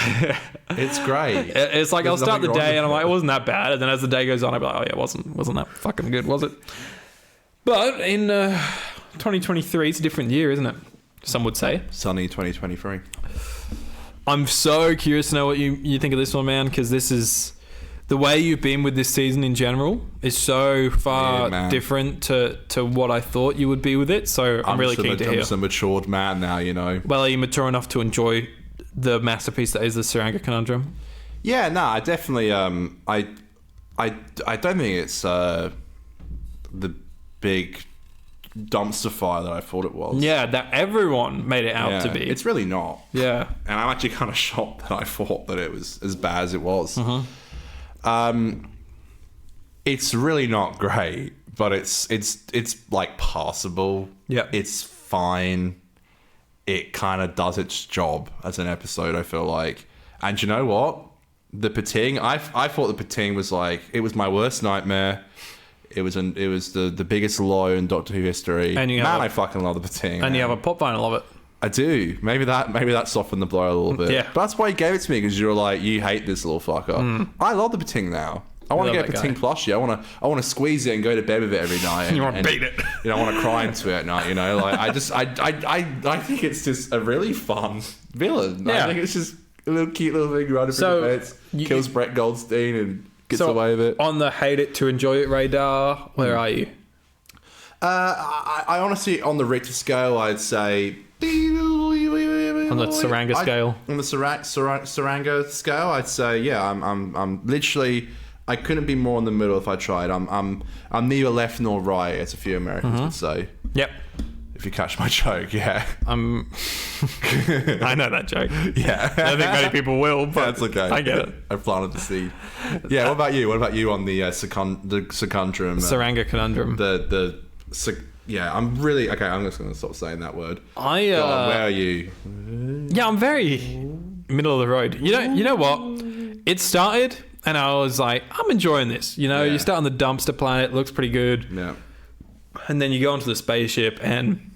it's great. It's like, I'll start the day and I'm like, it wasn't that bad. And then as the day goes on, I'll be like, oh yeah, it wasn't that fucking good, was it? But in 2023, it's a different year, isn't it? Some would say. Sunny 2023. I'm so curious to know what you think of this one, man, because this is... The way you've been with this season in general is so far different to what I thought you would be with it. So I'm really keen to hear. I'm just a matured man now, you know. Well, are you mature enough to enjoy the masterpiece that is the Tsuranga Conundrum? Yeah, no, I definitely... I don't think it's the big dumpster fire that I thought it was. Yeah, that everyone made it out to be. It's really not. Yeah. And I'm actually kind of shocked that I thought that it was as bad as it was. It's really not great, but it's like passable. Yeah. It's fine. It kind of does its job as an episode, I feel like. And you know what? The Pting, I thought the Pting was like, it was my worst nightmare. It was the biggest low in Doctor Who history. And I fucking love the Pting. And you have a pop vinyl of it. I do. Maybe that softened the blow a little bit. Yeah. But that's why you gave it to me, because you were like, you hate this little fucker. I love the Pting now. I want to get a Pting plushie. I want to squeeze it and go to bed with it every night. You want to beat it. You know, I want to cry into it at night. You know, like I think it's just a really fun villain. Yeah. I think it's just a little cute little thing right up in the beds, kills Brett Goldstein and gets away with it. On the hate it to enjoy it radar, where are you? I honestly, on the Richter scale, I'd say. On the Tsuranga scale? On the Tsuranga scale, I'd say, yeah, I'm literally, I couldn't be more in the middle if I tried. I'm neither left nor right, as a few Americans would say. Yep. If you catch my joke, yeah. I know that joke. Yeah. I don't think many people will, but that's okay. I get it. I planted the seed. Yeah, what about you? What about you on the Conundrum? Tsuranga Conundrum. Yeah, I'm really... Okay, I'm just going to stop saying that word. Go on, where are you? Yeah, I'm very middle of the road. You know what? It started, and I was like, I'm enjoying this. You know, you start on the dumpster planet, it looks pretty good. Yeah. And then you go onto the spaceship, and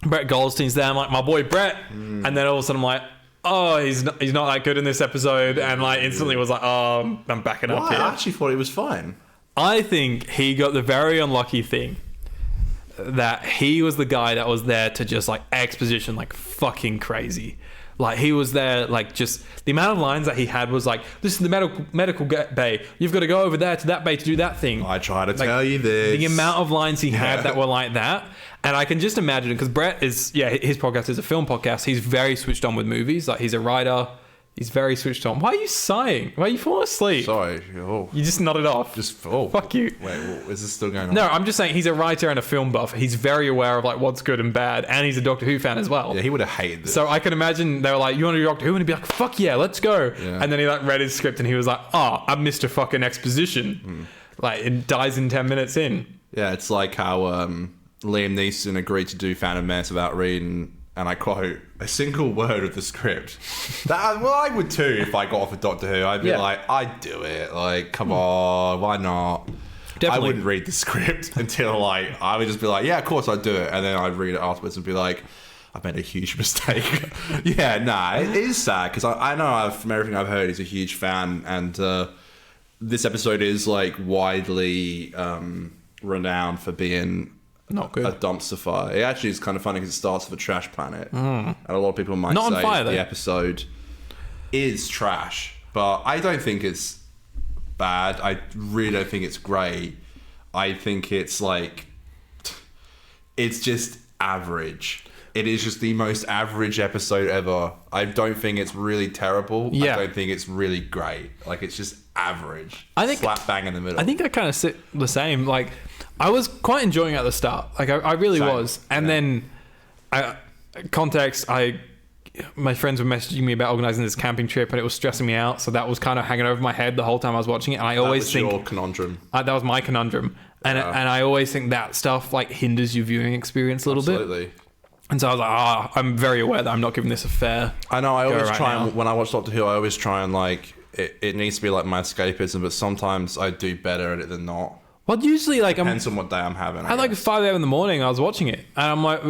Brett Goldstein's there. I'm like, my boy Brett. And then all of a sudden I'm like, oh, he's not that good in this episode. And like instantly was like, oh, I'm backing up here. I actually thought he was fine. I think he got the very unlucky thing that he was the guy that was there to just like exposition like fucking crazy. Like he was there, like just the amount of lines that he had was like, this is the medical bay. You've got to go over there to that bay to do that thing. I try to tell you this. The amount of lines he had that were like that. And I can just imagine it because Brett is, his podcast is a film podcast. He's very switched on with movies. Like he's a writer. He's very switched on. Why are you sighing? Why are you falling asleep? Sorry. Oh. You just nodded off. Fuck you. Wait, is this still going on? No, I'm just saying he's a writer and a film buff. He's very aware of like what's good and bad, and he's a Doctor Who fan as well. Yeah, he would have hated this. So I can imagine they were like, "You want to do Doctor Who?" And he'd be like, "Fuck yeah, let's go!" Yeah. And then he like read his script and he was like, "Oh, I missed a fucking exposition." Like it dies in 10 minutes in. Yeah, it's like how Liam Neeson agreed to do Phantom Menace without reading, and I quote, a single word of the script. I would too if I got off of Doctor Who. I'd be like, I'd do it. Like, come on, why not? Definitely. I wouldn't read the script until like, I would just be like, yeah, of course I'd do it. And then I'd read it afterwards and be like, I've made a huge mistake. It is sad because I know from everything I've heard, he's a huge fan. And this episode is like widely renowned for being not good. A dumpster fire. It actually is kind of funny because it starts with a trash planet. And a lot of people might not say on fire, the episode is trash. But I don't think it's bad. I really don't think it's great. I think it's like... It's just average. It is just the most average episode ever. I don't think it's really terrible. Yeah. I don't think it's really great. Like, it's just average. I think slap bang in the middle. I think I kind of sit the same. Like, I was quite enjoying it at the start. Like, I really was. And then, my friends were messaging me about organising this camping trip, and it was stressing me out. So that was kind of hanging over my head the whole time I was watching it. And I always think your conundrum. That was my conundrum. And I always think that stuff like hinders your viewing experience a little bit. And so I was like, I'm very aware that I'm not giving this a fair. I know. I always try and when I watch Doctor Who, I always try and like it needs to be like my escapism, but sometimes I do better at it than not. Well, usually like depends on what day I'm having. At like 5 a.m. in the morning, I was watching it, and I'm like,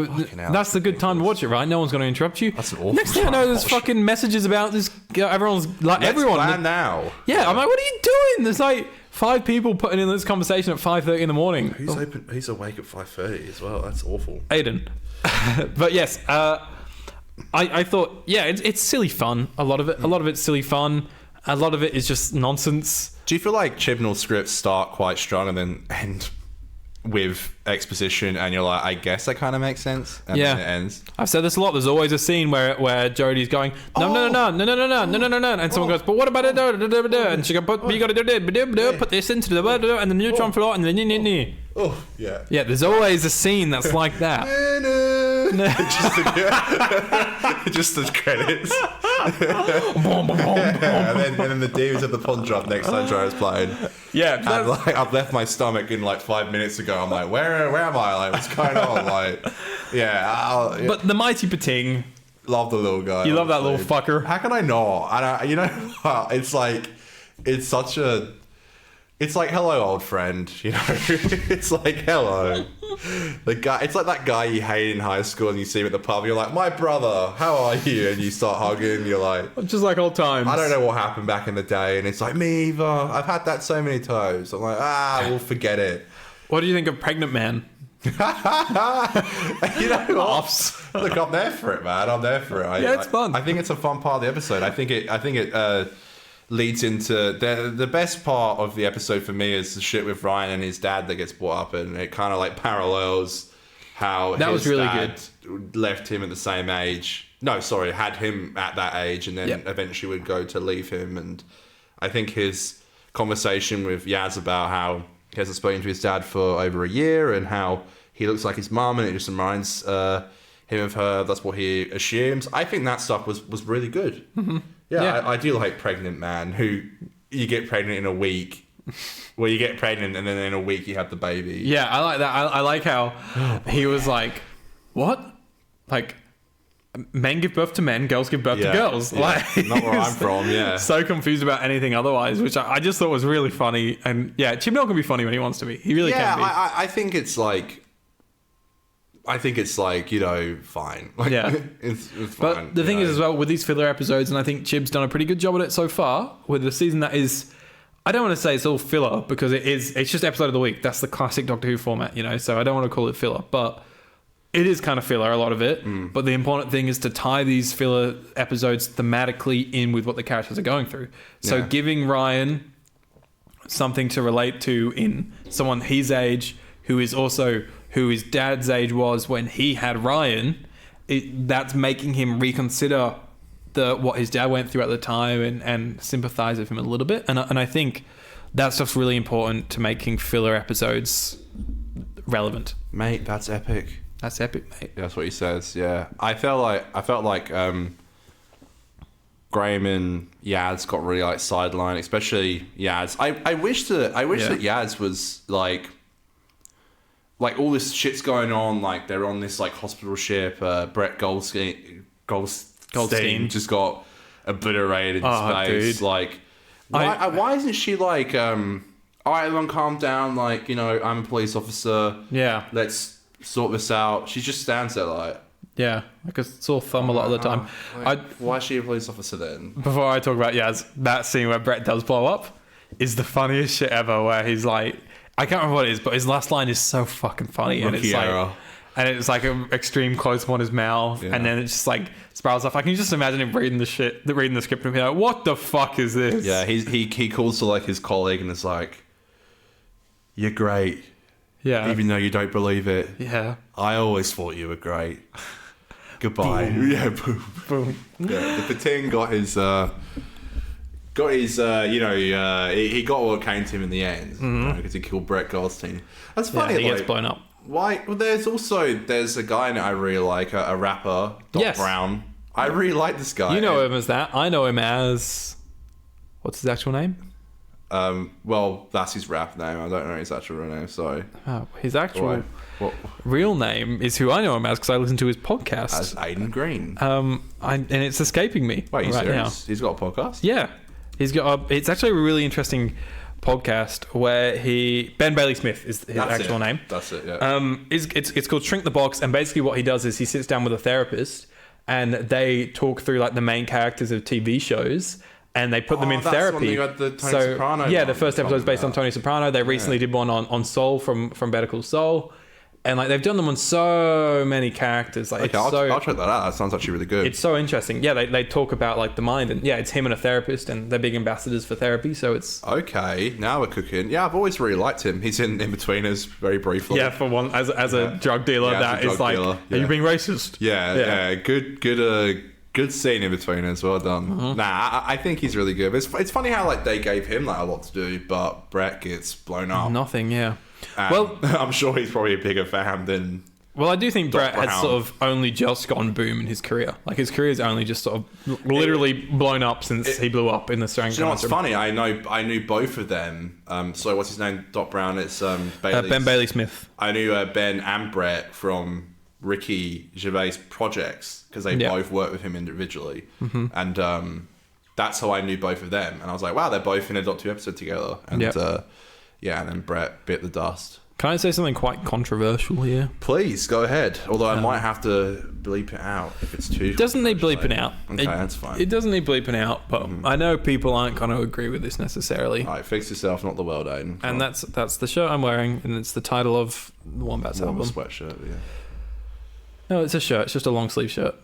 that's the good time to watch it, right? No one's going to interrupt you. That's an awful Next thing I know, there's fucking messages about this. Everyone's like, everyone. Plan now. Yeah, I'm like, what are you doing? There's like 5 people putting in this conversation at 5:30 in the morning. Who's awake at 5:30 as well? That's awful. Aidan. But yes, I thought, it's silly fun. A lot of it's silly fun. A lot of it is just nonsense. Do you feel like Chibnall's scripts start quite strong and then end with exposition, and you're like, I guess that kind of makes sense, and then it ends? I've said this a lot. There's always a scene where Jodie's going, no, and someone goes, but what about it? And she goes, but you got to put this into the and the neutron floor, and then oh yeah. Yeah, there's always a scene that's like that. Just the credits. and then the dudes at the Punjab next time Joe's playing. Yeah, and like I've left my stomach in like 5 minutes ago. I'm like, where am I? Like, what's going on? Like, But the mighty Pting. Love the little guy. You love that little fucker. How can I not? You know, it's like, it's such a It's like, hello, old friend, you know? It's like, hello. The guy, it's like that guy you hate in high school and you see him at the pub, you're like, my brother, how are you? And you start hugging, you're like... Just like old times. I don't know what happened back in the day. And it's like, me either. I've had that so many times. I'm like, we'll forget it. What do you think of Pregnant Man? You know what? Look, I'm there for it, man. I'm there for it. It's fun. I think it's a fun part of the episode. I think it leads into the best part of the episode for me is the shit with Ryan and his dad that gets brought up, and it kind of like parallels how that was really dad good. Left him at the same age. No, sorry, had him at that age, and then eventually would go to leave him. And I think his conversation with Yaz about how he hasn't spoken to his dad for over a year, and how he looks like his mum, and it just reminds him of her. That's what he assumes. I think that stuff was really good. Mm-hmm. Yeah. I do like Pregnant Man, who you get pregnant in a week. Well, you get pregnant and then in a week you have the baby. Yeah, I like that. I like how he was like, what? Like, men give birth to men, girls give birth to girls. Yeah. Like, not where I'm from, yeah. So confused about anything otherwise, which I just thought was really funny. And yeah, Chibnall can be funny when he wants to be. He really can be. I think it's like... you know, fine. Like, yeah. it's fine. But the thing is as well, with these filler episodes, and I think Chib's done a pretty good job at it so far, with the season that is... I don't want to say it's all filler, because it's just episode of the week. That's the classic Doctor Who format, you know, so I don't want to call it filler. But it is kind of filler, a lot of it. But the important thing is to tie these filler episodes thematically in with what the characters are going through. So giving Ryan something to relate to in someone his age, who is also... who his dad's age was when he had Ryan, that's making him reconsider what his dad went through at the time and sympathise with him a little bit. And I think that stuff's really important to making filler episodes relevant. Mate, that's epic. That's epic, mate. That's what he says, yeah. I felt like Graham and Yaz got really like sidelined, especially Yaz. I wish that Yaz was like all this shit's going on, like they're on this like hospital ship. Brett Goldstein just got obliterated in space. Dude. Like, why isn't she like, all right, everyone calm down, like, you know, I'm a police officer. Yeah. Let's sort this out. She just stands there like... Yeah, like a sore thumb a lot of the time. Why is she a police officer then? Before I talk about Yaz, that scene where Brett does blow up is the funniest shit ever, where he's like... I can't remember what it is, but his last line is so fucking funny. And it's like an extreme close up on his mouth, and then it just like spirals off. I can just imagine him reading the script and be like, "What the fuck is this?" Yeah, he calls to like his colleague and is like, "You're great." Yeah. Even though you don't believe it. Yeah. I always thought you were great. Goodbye. Boom. Yeah. Boom. Boom. Yeah, the Pting got his. He got what came to him in the end, because he killed Brett Goldstein. That's funny. Yeah, he gets blown up. Why? Well, there's a guy that I really like, a rapper, Doc Brown. I really like this guy. You know him as that. I know him as... What's his actual name? Well, that's his rap name. I don't know his actual real name, sorry. Oh, his actual real name is who I know him as, because I listen to his podcast. As Aidan Green. And it's escaping me. Wait, you right serious? now. He's got a podcast? Yeah. He's got it's actually a really interesting podcast where Ben Bailey Smith is his actual name. That's it, yeah. It's called Shrink the Box, and basically what he does is he sits down with a therapist and they talk through like the main characters of TV shows, and they put them in therapy. Got the Tony Soprano the first episode is based on Tony Soprano. They recently did one on Soul from Better Call Saul. And like they've done them on so many characters. Like, I'll check that out. That sounds actually really good. It's so interesting. Yeah, they talk about like the mind, and it's him and a therapist, and they're big ambassadors for therapy. So it's okay. Now we're cooking. Yeah, I've always really liked him. He's in Betweeners very briefly. Yeah, for one as a drug dealer, that is like, are you being racist? Yeah. Good scene in Betweeners. Well done. Mm-hmm. Nah, I think he's really good. It's funny how like they gave him like a lot to do, but Brett gets blown up. Nothing. Yeah. Well, I'm sure he's probably a bigger fan than... Well, I do think Brett has sort of only just gone boom in his career. Like, his career's only just sort of literally blown up since he blew up in the Tsuranga Conundrum. You know what's funny? I knew both of them. So what's his name? Doc Brown. It's Ben Bailey Smith. I knew Ben and Brett from Ricky Gervais projects, because they both worked with him individually. Mm-hmm. And that's how I knew both of them. And I was like, wow, they're both in a Doctor Who episode together. And and then Brett bit the dust. Can I say something quite controversial here? Please, go ahead. Although I might have to bleep it out if it's too... It doesn't need bleeping out. Okay, that's fine. It doesn't need bleeping out, but I know people aren't going to agree with this necessarily. All right, fix yourself, not the world, Aidan. And that's the shirt I'm wearing, and it's the title of the Wombats album. Sweatshirt, yeah. No, it's a shirt. It's just a long sleeve shirt.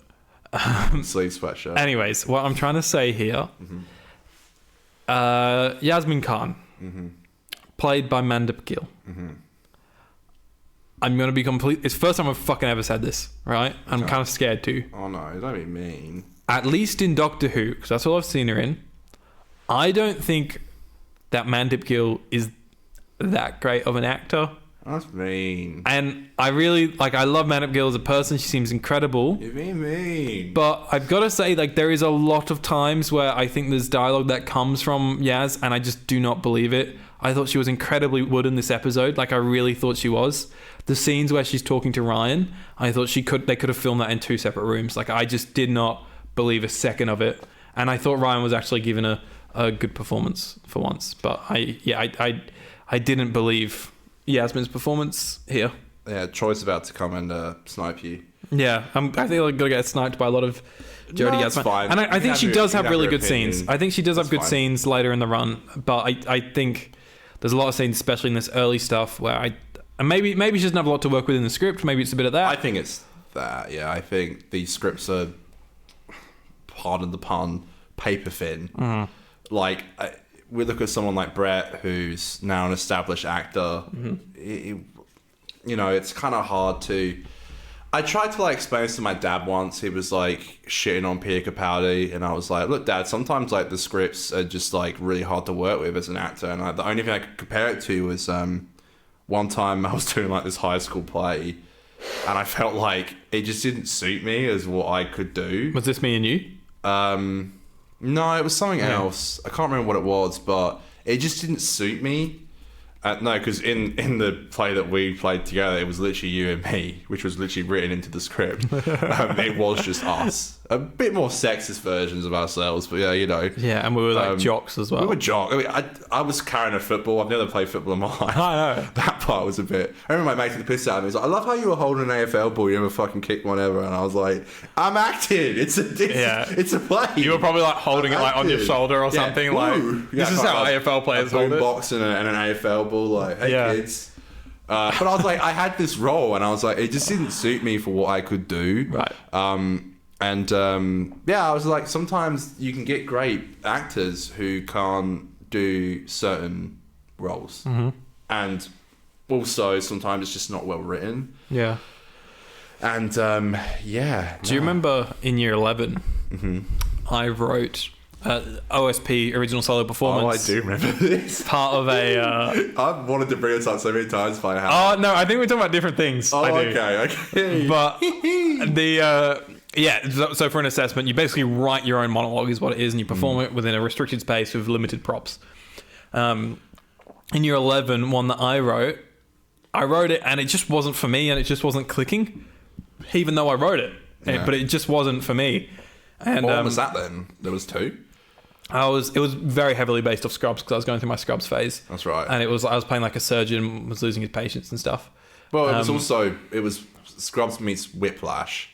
Sleeve sweatshirt. Anyways, what I'm trying to say here... Yasmin Khan, played by Mandip Gill. I'm going to be complete... It's the first time I've fucking ever said this, right? I'm kind of scared too. Oh no, don't be mean. At least in Doctor Who, because that's all I've seen her in, I don't think that Mandip Gill is that great of an actor. That's mean. And I really... I love Mandip Gill as a person. She seems incredible. You're being mean. But I've got to say, there is a lot of times where I think there's dialogue that comes from Yaz, and I just do not believe it. I thought she was incredibly good in this episode. I really thought she was. The scenes where she's talking to Ryan, I thought they could have filmed that in 2 separate rooms. I just did not believe a second of it. And I thought Ryan was actually given a good performance for once. But I didn't believe Yasmin's performance here. Yeah, Troy's about to come and snipe you. Yeah, I think I'm going to get sniped by a lot of Jodie Yasmin. Fine. And I think she does have really good scenes. I think she does have good scenes later in the run. But I think there's a lot of scenes, especially in this early stuff, where maybe she doesn't have a lot to work with in the script. Maybe it's a bit of that. I think it's that, yeah. I think these scripts are, pardon the pun, paper thin. We look at someone like Brett, who's now an established actor. It's kind of hard to... I tried to explain this to my dad once. He was shitting on Peter Capaldi, and I was like, look, Dad, sometimes the scripts are just really hard to work with as an actor. And the only thing I could compare it to was one time I was doing this high school play, and I felt it just didn't suit me as what I could do. Was this Me and You? No, it was something else. I can't remember what it was, but it just didn't suit me. No, because in the play that we played together, it was literally you and me, which was literally written into the script. It was just us. A bit more sexist versions of ourselves, but yeah, Yeah, and we were jocks as well. We were jocks. I was carrying a football. I've never played football in my life. I know. That part was a bit... I remember my mate took the piss out of me. He was like, I love how you were holding an AFL ball. You never fucking kicked one ever. And I was like, I'm acting. It's a play. You were probably holding it on your shoulder or something. This is how AFL players hold it. A box and an AFL ball. Hey kids. But I was I had this role, and I was it just didn't suit me for what I could do. Right. I was sometimes you can get great actors who can't do certain roles. And also sometimes it's just not well written. Yeah. And Do you remember in year 11, I wrote OSP, original solo performance. Oh, I do remember this. Part of a... I've wanted to bring this up so many times, but I haven't. Oh, no, I think we're talking about different things. Oh, I do. okay. But so for an assessment, you basically write your own monologue is what it is, and you perform it within a restricted space with limited props. In year 11, one that I wrote it, and it just wasn't for me, and it just wasn't clicking, even though I wrote it. Yeah. But it just wasn't for me. And what was that then? There was 2? It was very heavily based off Scrubs, because I was going through my Scrubs phase. That's right. And I was playing a surgeon, was losing his patients and stuff. Well, it was Scrubs meets Whiplash.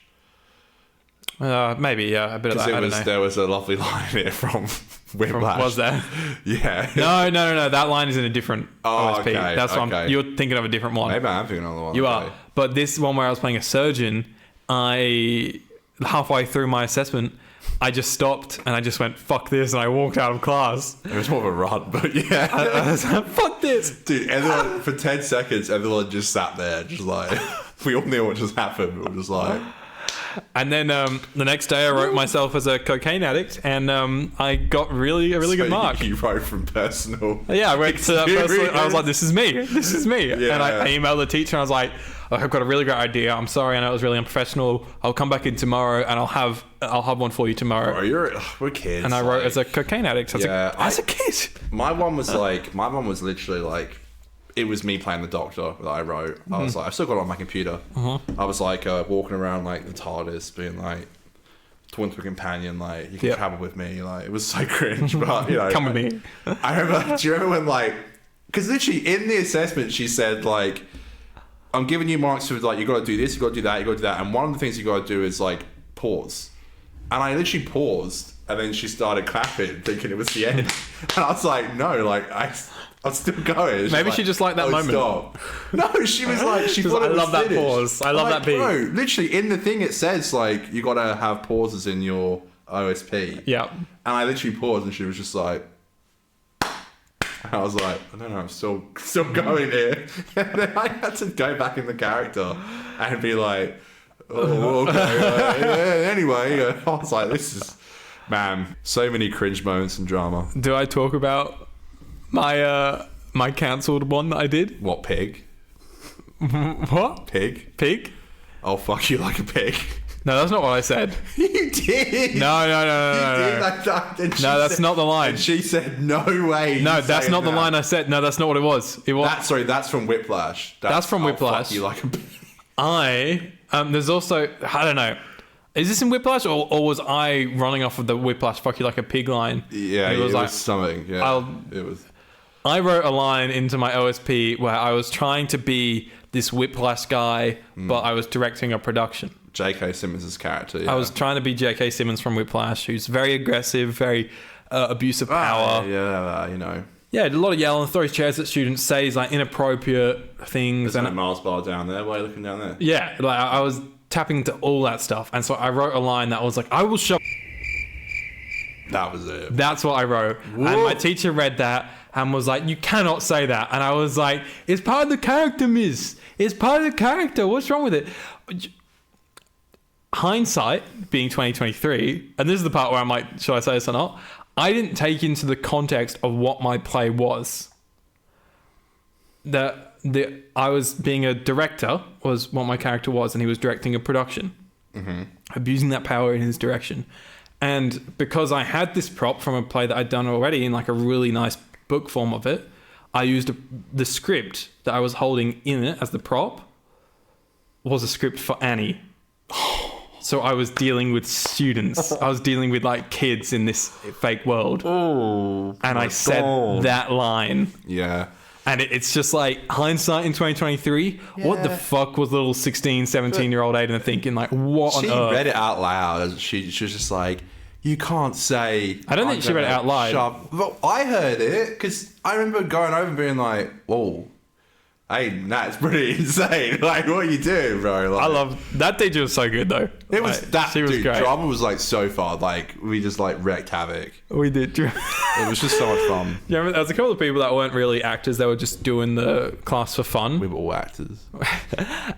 Maybe, yeah, a bit of that. I don't know. There was a lovely line here from Whiplash. Was there? Yeah. No. That line is in a different OSP. Okay. That's what you're thinking of a different one. Maybe I'm thinking of the one. You are. But this one where I was playing a surgeon, halfway through my assessment, I just stopped and I just went, fuck this, and I walked out of class. It was more of a run, but yeah. I was like, fuck this. Dude, everyone, for 10 seconds, everyone just sat there, just we all knew what just happened. We were just And then the next day I wrote myself as a cocaine addict, and I got a really good mark. You wrote from personal. Yeah, I went to that person. I was like, this is me. Yeah. And I emailed the teacher and I was like, I've got a really great idea. I'm sorry, I know it was really unprofessional. I'll come back in tomorrow and I'll have one for you tomorrow. Bro, we're kids. And I wrote as a cocaine addict. As a kid. My one was literally it was me playing the doctor that I wrote. I was I've still got it on my computer. I was walking around the TARDIS being talking to a companion, like, you can travel with me. Like, it was so cringe, but, you know. Come with me. I remember, do you remember when, like, because literally in the assessment, she said, like, I'm giving you marks for, like, you got to do this, you got to do that, you got to do that. And one of the things you got to do is, like, pause. And I literally paused, and then she started clapping, thinking it was the end. And I was like, no, like, I'm still going. Maybe she just liked that moment. Stop. No, she was like, she thought it was I love that finished. pause. I love that beat. Bro, literally in the thing it says, like, you got to have pauses in your OSP. Yeah. And I literally paused, and she was just like, and I was like, I don't know, I'm still going here. And then I had to go back in the character and be like, oh, okay. Yeah, anyway, I was like, this is, man, so many cringe moments and drama. Do I talk about my my cancelled one that I did? What, pig? What? Pig? Pig? Oh, fuck you like a pig. No, that's not what I said. You did. No. You did like that. No, that's not the line. And she said, no way. No, that's not the line I said. No, that's not what it was. It was. That's from Whiplash. That's from Whiplash. Fuck you like a pig. There's also, I don't know. Is this in Whiplash or was I running off of the Whiplash fuck you like a pig line? Yeah, it was something. Yeah, it was. I wrote a line into my OSP where I was trying to be this Whiplash guy, but I was directing a production. J.K. Simmons' character, yeah. I was trying to be J.K. Simmons from Whiplash, who's very aggressive, very abuse of power. You know. Yeah, a lot of yelling, throws chairs at students, says like inappropriate things. There's no Mars bar down there. Why are you looking down there? Yeah, like I was tapping into all that stuff. And so I wrote a line that was like, I will show... That was it. That's what I wrote. Whoa. And my teacher read that and was like, you cannot say that. And I was like, it's part of the character, miss. It's part of the character. What's wrong with it? Hindsight, being 2023, and this is the part where I'm like, should I say this or not? I didn't take into the context of what my play was. I was being a director was what my character was, and he was directing a production. Mm-hmm. Abusing that power in his direction. And because I had this prop from a play that I'd done already in like a really nice book form of it, I used the script that I was holding in it as the prop was a script for Annie. So I was dealing with students. I was dealing with like kids in this fake world. Oh, and I said that line. Yeah. And it's just like hindsight in 2023. Yeah. What the fuck was little 16, 17-year-old Aidan thinking? Like, what on earth? She read it out loud. She was just like, you can't say... I don't think she read it out loud. Well, I heard it because I remember going over and being like, whoa. Aidan, that's pretty insane. Like, what are you doing, bro? Like, I love... That teacher was so good, though. It was... Like, she was great. Drama was, like, so fun. Like, we just, like, wrecked havoc. We did. It was just so much fun. Yeah, there was a couple of people that weren't really actors. They were just doing the class for fun. We were all actors.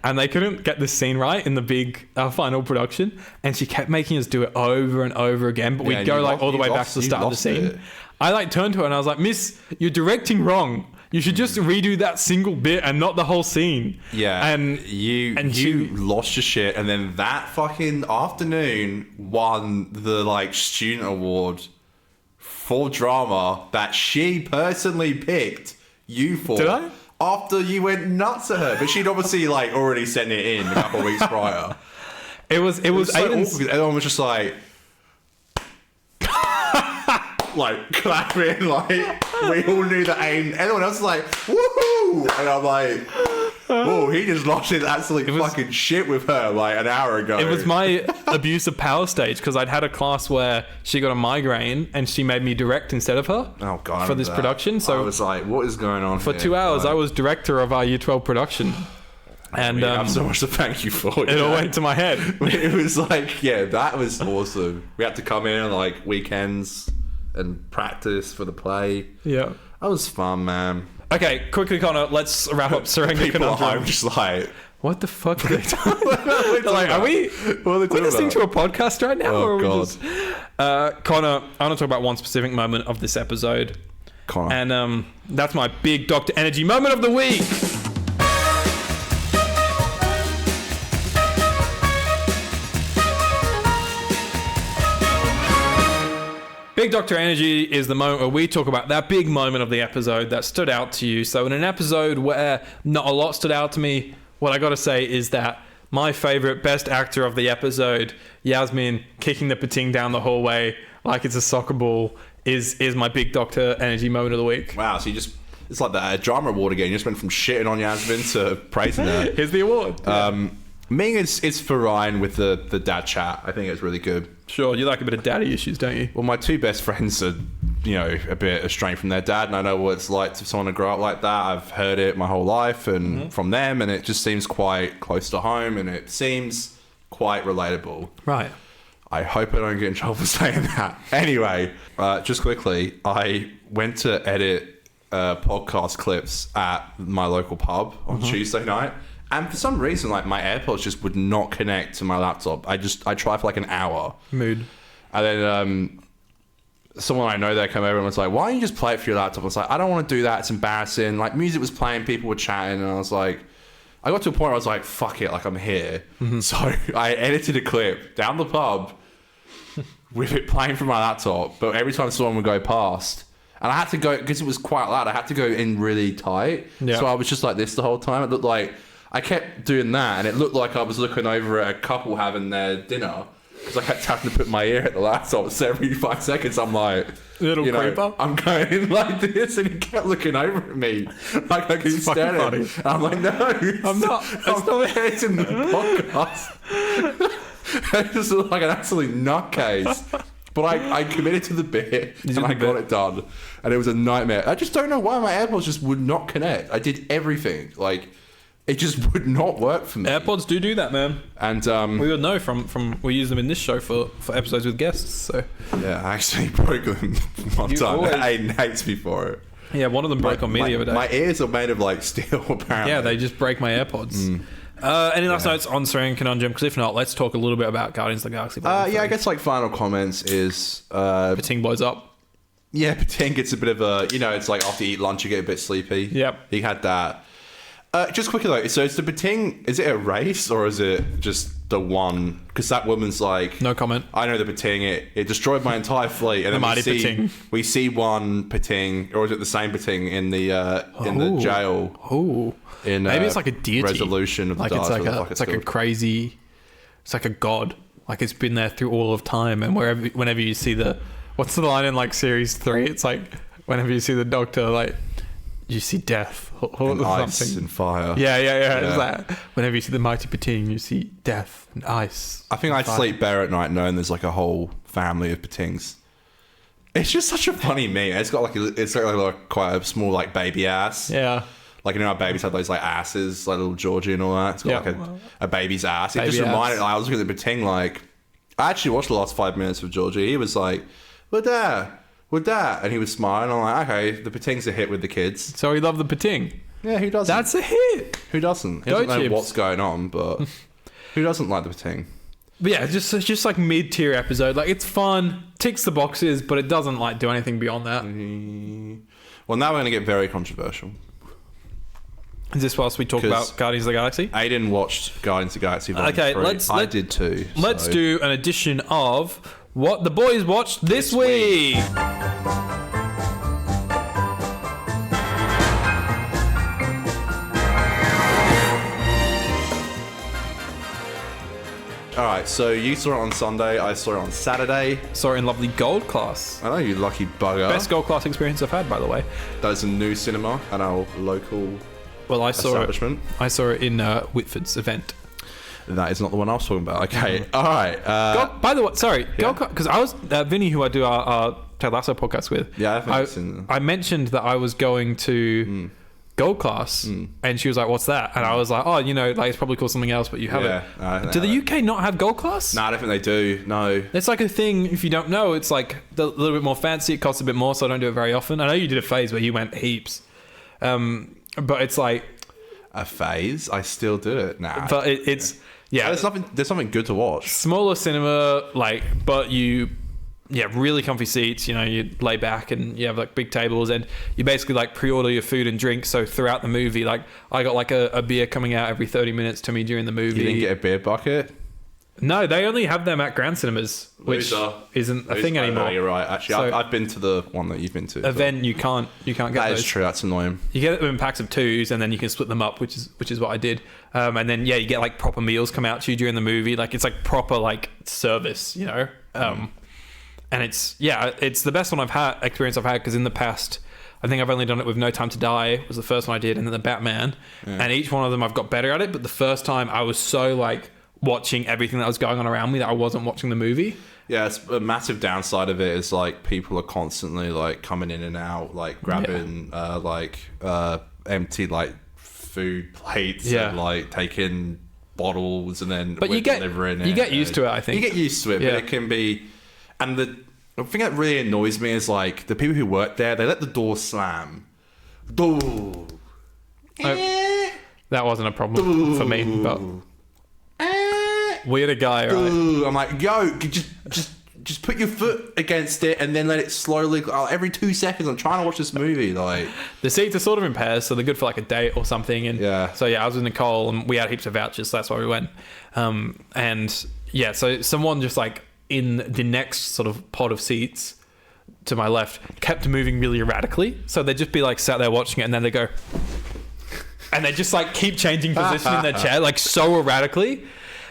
And they couldn't get this scene right in the big final production. And she kept making us do it over and over again. But we'd go, like, all the way back to the start of the scene. I, like, turned to her and I was like, Miss, you're directing wrong. You should just redo that single bit and not the whole scene. Yeah. And you lost your shit, and then that fucking afternoon won the like student award for drama that she personally picked you for. Did I? After you went nuts at her, but she'd obviously like already sent it in a couple of weeks prior. It was so awful because everyone was just like clapping, like we all knew that Aidan. Everyone else was like, woohoo! And I'm like, oh, he just lost his absolute fucking shit with her like an hour ago. It was my abuse of power stage because I'd had a class where she got a migraine and she made me direct instead of her. Oh god! For this production, so I was like, what is going on? For 2 hours, I was director of our Year 12 production. And we have so much to thank you for. It all went to my head. It was like, yeah, that was awesome. We had to come in on like weekends and practice for the play. Yeah. That was fun, man. Okay, quickly, Connor, let's wrap up Tsuranga Conundrum. I'm just like... What the fuck are they talking about? Like, are we listening to a podcast right now? Oh, or are God. We just... Connor, I want to talk about one specific moment of this episode. Connor. And that's my big Dr. Energy moment of the week. Big Dr. Energy is the moment where we talk about that big moment of the episode that stood out to you. So in an episode where not a lot stood out to me, what I got to say is that my favorite best actor of the episode, Yasmin kicking the Pting down the hallway like it's a soccer ball, is my big doctor energy moment of the week. Wow, so it's like the drama award again. You just went from shitting on Yasmin to praising her. Here's the award. Me, it's for Ryan with the dad chat. I think it's really good. Sure, you like a bit of daddy issues, don't you? Well, my two best friends are, a bit estranged from their dad, and I know what it's like for someone to grow up like that. I've heard it my whole life and from them, and it just seems quite close to home, and it seems quite relatable. Right. I hope I don't get in trouble for saying that. Anyway, just quickly, I went to edit podcast clips at my local pub on Tuesday night. And for some reason, like, my AirPods just would not connect to my laptop. I tried for like an hour. Mood. And then someone I know there came over and was like, why don't you just play it for your laptop? I was like, I don't want to do that. It's embarrassing. Like, music was playing, people were chatting, and I was like, I got to a point where I was like, fuck it, like, I'm here. So I edited a clip down the pub with it playing from my laptop, but every time someone would go past, and I had to go, because it was quite loud, I had to go in really tight. Yeah. So I was just like this the whole time. It looked like I kept doing that, and it looked like I was looking over at a couple having their dinner, because I kept having to put my ear at the laptop. So every 5 seconds, I'm like, little creeper. I'm going like this, and he kept looking over at me like I could stand him. I'm like, no, I'm not. I'm editing the podcast. I just look like an absolute nutcase. But I committed to the bit, and I got it done, and it was a nightmare. I just don't know why my AirPods just would not connect. I did everything, like, it just would not work for me. AirPods do that, man. And we would know from we use them in this show for episodes with guests. So yeah, I actually broke them one time. Aidan hates me for it. Yeah, one of them broke on me the other day. My ears are made of like steel, apparently. Yeah, they just break my AirPods. Any last notes on Tsuranga Conundrum? Because if not, let's talk a little bit about Guardians of the Galaxy. Yeah, I guess like final comments is Pting blows up. Yeah, Pting gets a bit of a, it's like after you eat lunch you get a bit sleepy. Yep. He had that. Just quickly though, so is the Pting, is it a race or is it just the one? Because that woman's like, no comment. I know the Pting, it destroyed my entire fleet, and then we see one Pting, or is it the same Pting in the jail? Oh, maybe it's like a deity resolution of the like it's like a crazy, it's like a god, like it's been there through all of time, and whenever you see what's the line in like series 3? It's like whenever you see the Doctor, like, you see death and ice and fire. Yeah. It's like, whenever you see the mighty Pting, you see death and ice. I think I'd sleep better at night knowing there's like a whole family of Ptings. It's just such a funny meme. It's got like quite a small like baby ass. Yeah. Like, our babies had those like asses, like little Georgie and all that. It's got like a baby's ass. It just reminded. I was looking at the Pting, like, I actually watched the last 5 minutes of Georgie. He was like, "With that," and he was smiling. I'm like, okay, the Pting's a hit with the kids. So he loved the Pting. Yeah, who doesn't? That's a hit. Who doesn't? He doesn't know what's going on, but who doesn't like the Pting? But yeah, just like mid-tier episode. Like, it's fun, ticks the boxes, but it doesn't like do anything beyond that. Well, now we're going to get very controversial. Is this whilst we talk about Guardians of the Galaxy? Aidan watched Guardians of the Galaxy Volume 3. I did too. Let's do an edition of What the Boys Watched This Week. Alright, so you saw it on Sunday, I saw it on Saturday. Saw it in lovely gold class. I know, you lucky bugger. Best gold class experience I've had, by the way. That is a new cinema at our local establishment. I saw it in Whitford's event. That is not the one I was talking about. Okay, alright. By the way, sorry, because I was, Vinny, who I do our Ted Lasso podcast with, I mentioned that I was going to gold class, and she was like, what's that? And I was like, oh, like, it's probably called something else, but you have it. Do the UK not have gold class? No, I don't think they do. No. It's like a thing, if you don't know, it's like a little bit more fancy, it costs a bit more, so I don't do it very often. I know you did a phase where you went heaps. But it's like a phase. I still do it now. But it's there's something good to watch. Smaller cinema, like, but really comfy seats. You lay back and you have like big tables, and you basically like pre-order your food and drink. So throughout the movie, like, I got like a beer coming out every 30 minutes to me during the movie. You didn't get a beer bucket? No, they only have them at Grand Cinemas, which isn't a thing anymore. No, you're right. Actually, So- I've been to the one that you've been to. Event, you can't get That those. is true. That's annoying. You get them in packs of 2s, and then you can split them up, which is what I did. And then you get like proper meals come out to you during the movie. Like it's like proper like service, you know. And it's the best experience I've had, because in the past, I think I've only done it with No Time to Die was the first one I did, and then the Batman. And each one of them I've got better at it. But the first time I was so like watching everything that was going on around me that I wasn't watching the movie. Yeah, it's a massive downside of it is like people are constantly like coming in and out, like grabbing empty like food plates and like taking bottles and then delivering it. You get used to it, I think. You get used to it, but it can be. And the thing that really annoys me is like the people who work there, they let the door slam. That wasn't a problem for me, but weird guy, right? I'm like, yo, just put your foot against it and then let it slowly. Every 2 seconds, I'm trying to watch this movie. Like the seats are sort of in pairs, so they're good for like a date or something. And so I was with Nicole, and we had heaps of vouchers, so that's why we went. So someone just like in the next sort of pod of seats to my left kept moving really erratically. So they'd just be like sat there watching it, and then they go, and they just like keep changing position in their chair like so erratically.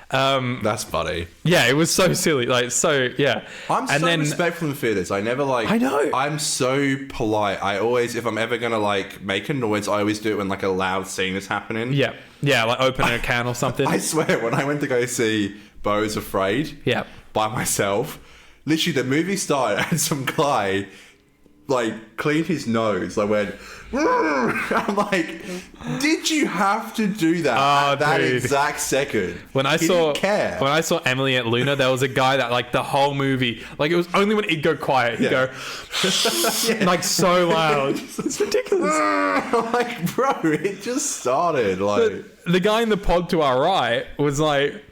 That's funny. Yeah, it was so silly. Like, so yeah. I'm so respectful in theaters. I never like. I know. I'm so polite. I always, if I'm ever gonna like make a noise, I always do it when like a loud scene is happening. Yeah, like opening a can or something. I swear, when I went to go see Beau's Afraid, by myself, literally the movie started and some guy like cleaned his nose. I went. I'm like, did you have to do that at that exact second? When I saw Emily at Luna, there was a guy that like the whole movie, like it was only when he'd go quiet, he'd go like so loud. It's ridiculous. I'm like, bro, it just started. Like the guy in the pod to our right was like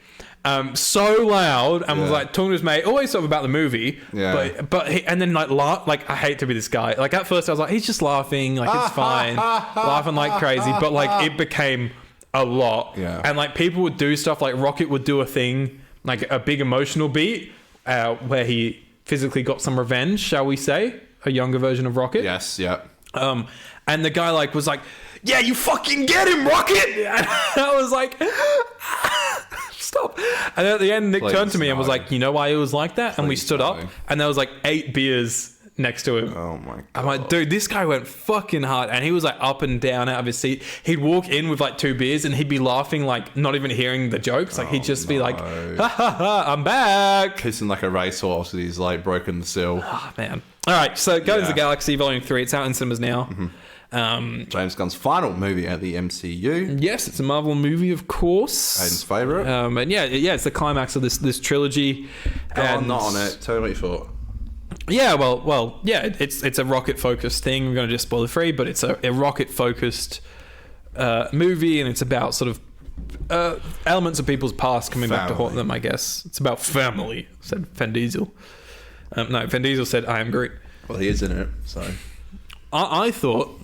so loud and was like talking to his mate, always sort of about the movie. But and then like I hate to be this guy. Like at first I was like, he's just laughing, like it's fine, laughing like crazy. But like it became a lot. And like people would do stuff like Rocket would do a thing, like a big emotional beat where he physically got some revenge, shall we say, a younger version of Rocket. Yes, yeah. And the guy like was like, yeah, you fucking get him, Rocket. And I was like, stop. And at the end, Nick turned to me and was like, you know why he was like that? And we stood up, and there was like 8 beers next to him. Oh my god. I'm like, dude, this guy went fucking hard, and he was like up and down out of his seat. He'd walk in with like 2 beers and he'd be laughing, like not even hearing the jokes. Like he'd just be like, ha ha ha, I'm back. Pissing like a racehorse and he's like broken the seal. Oh man. All right, so Guardians of the Galaxy Volume 3, it's out in cinemas now. James Gunn's final movie at the MCU. Yes, it's a Marvel movie, of course. Aidan's favourite. And it's the climax of this trilogy. Not on it. Tell me what you thought. Yeah, well, it's a rocket focused thing. We're going to just spoiler free, but it's a rocket focused movie, and it's about sort of elements of people's past coming back to haunt them. I guess it's about family. Said Vin Diesel. No, Vin Diesel said, "I am Groot." Well, he is in it, so I thought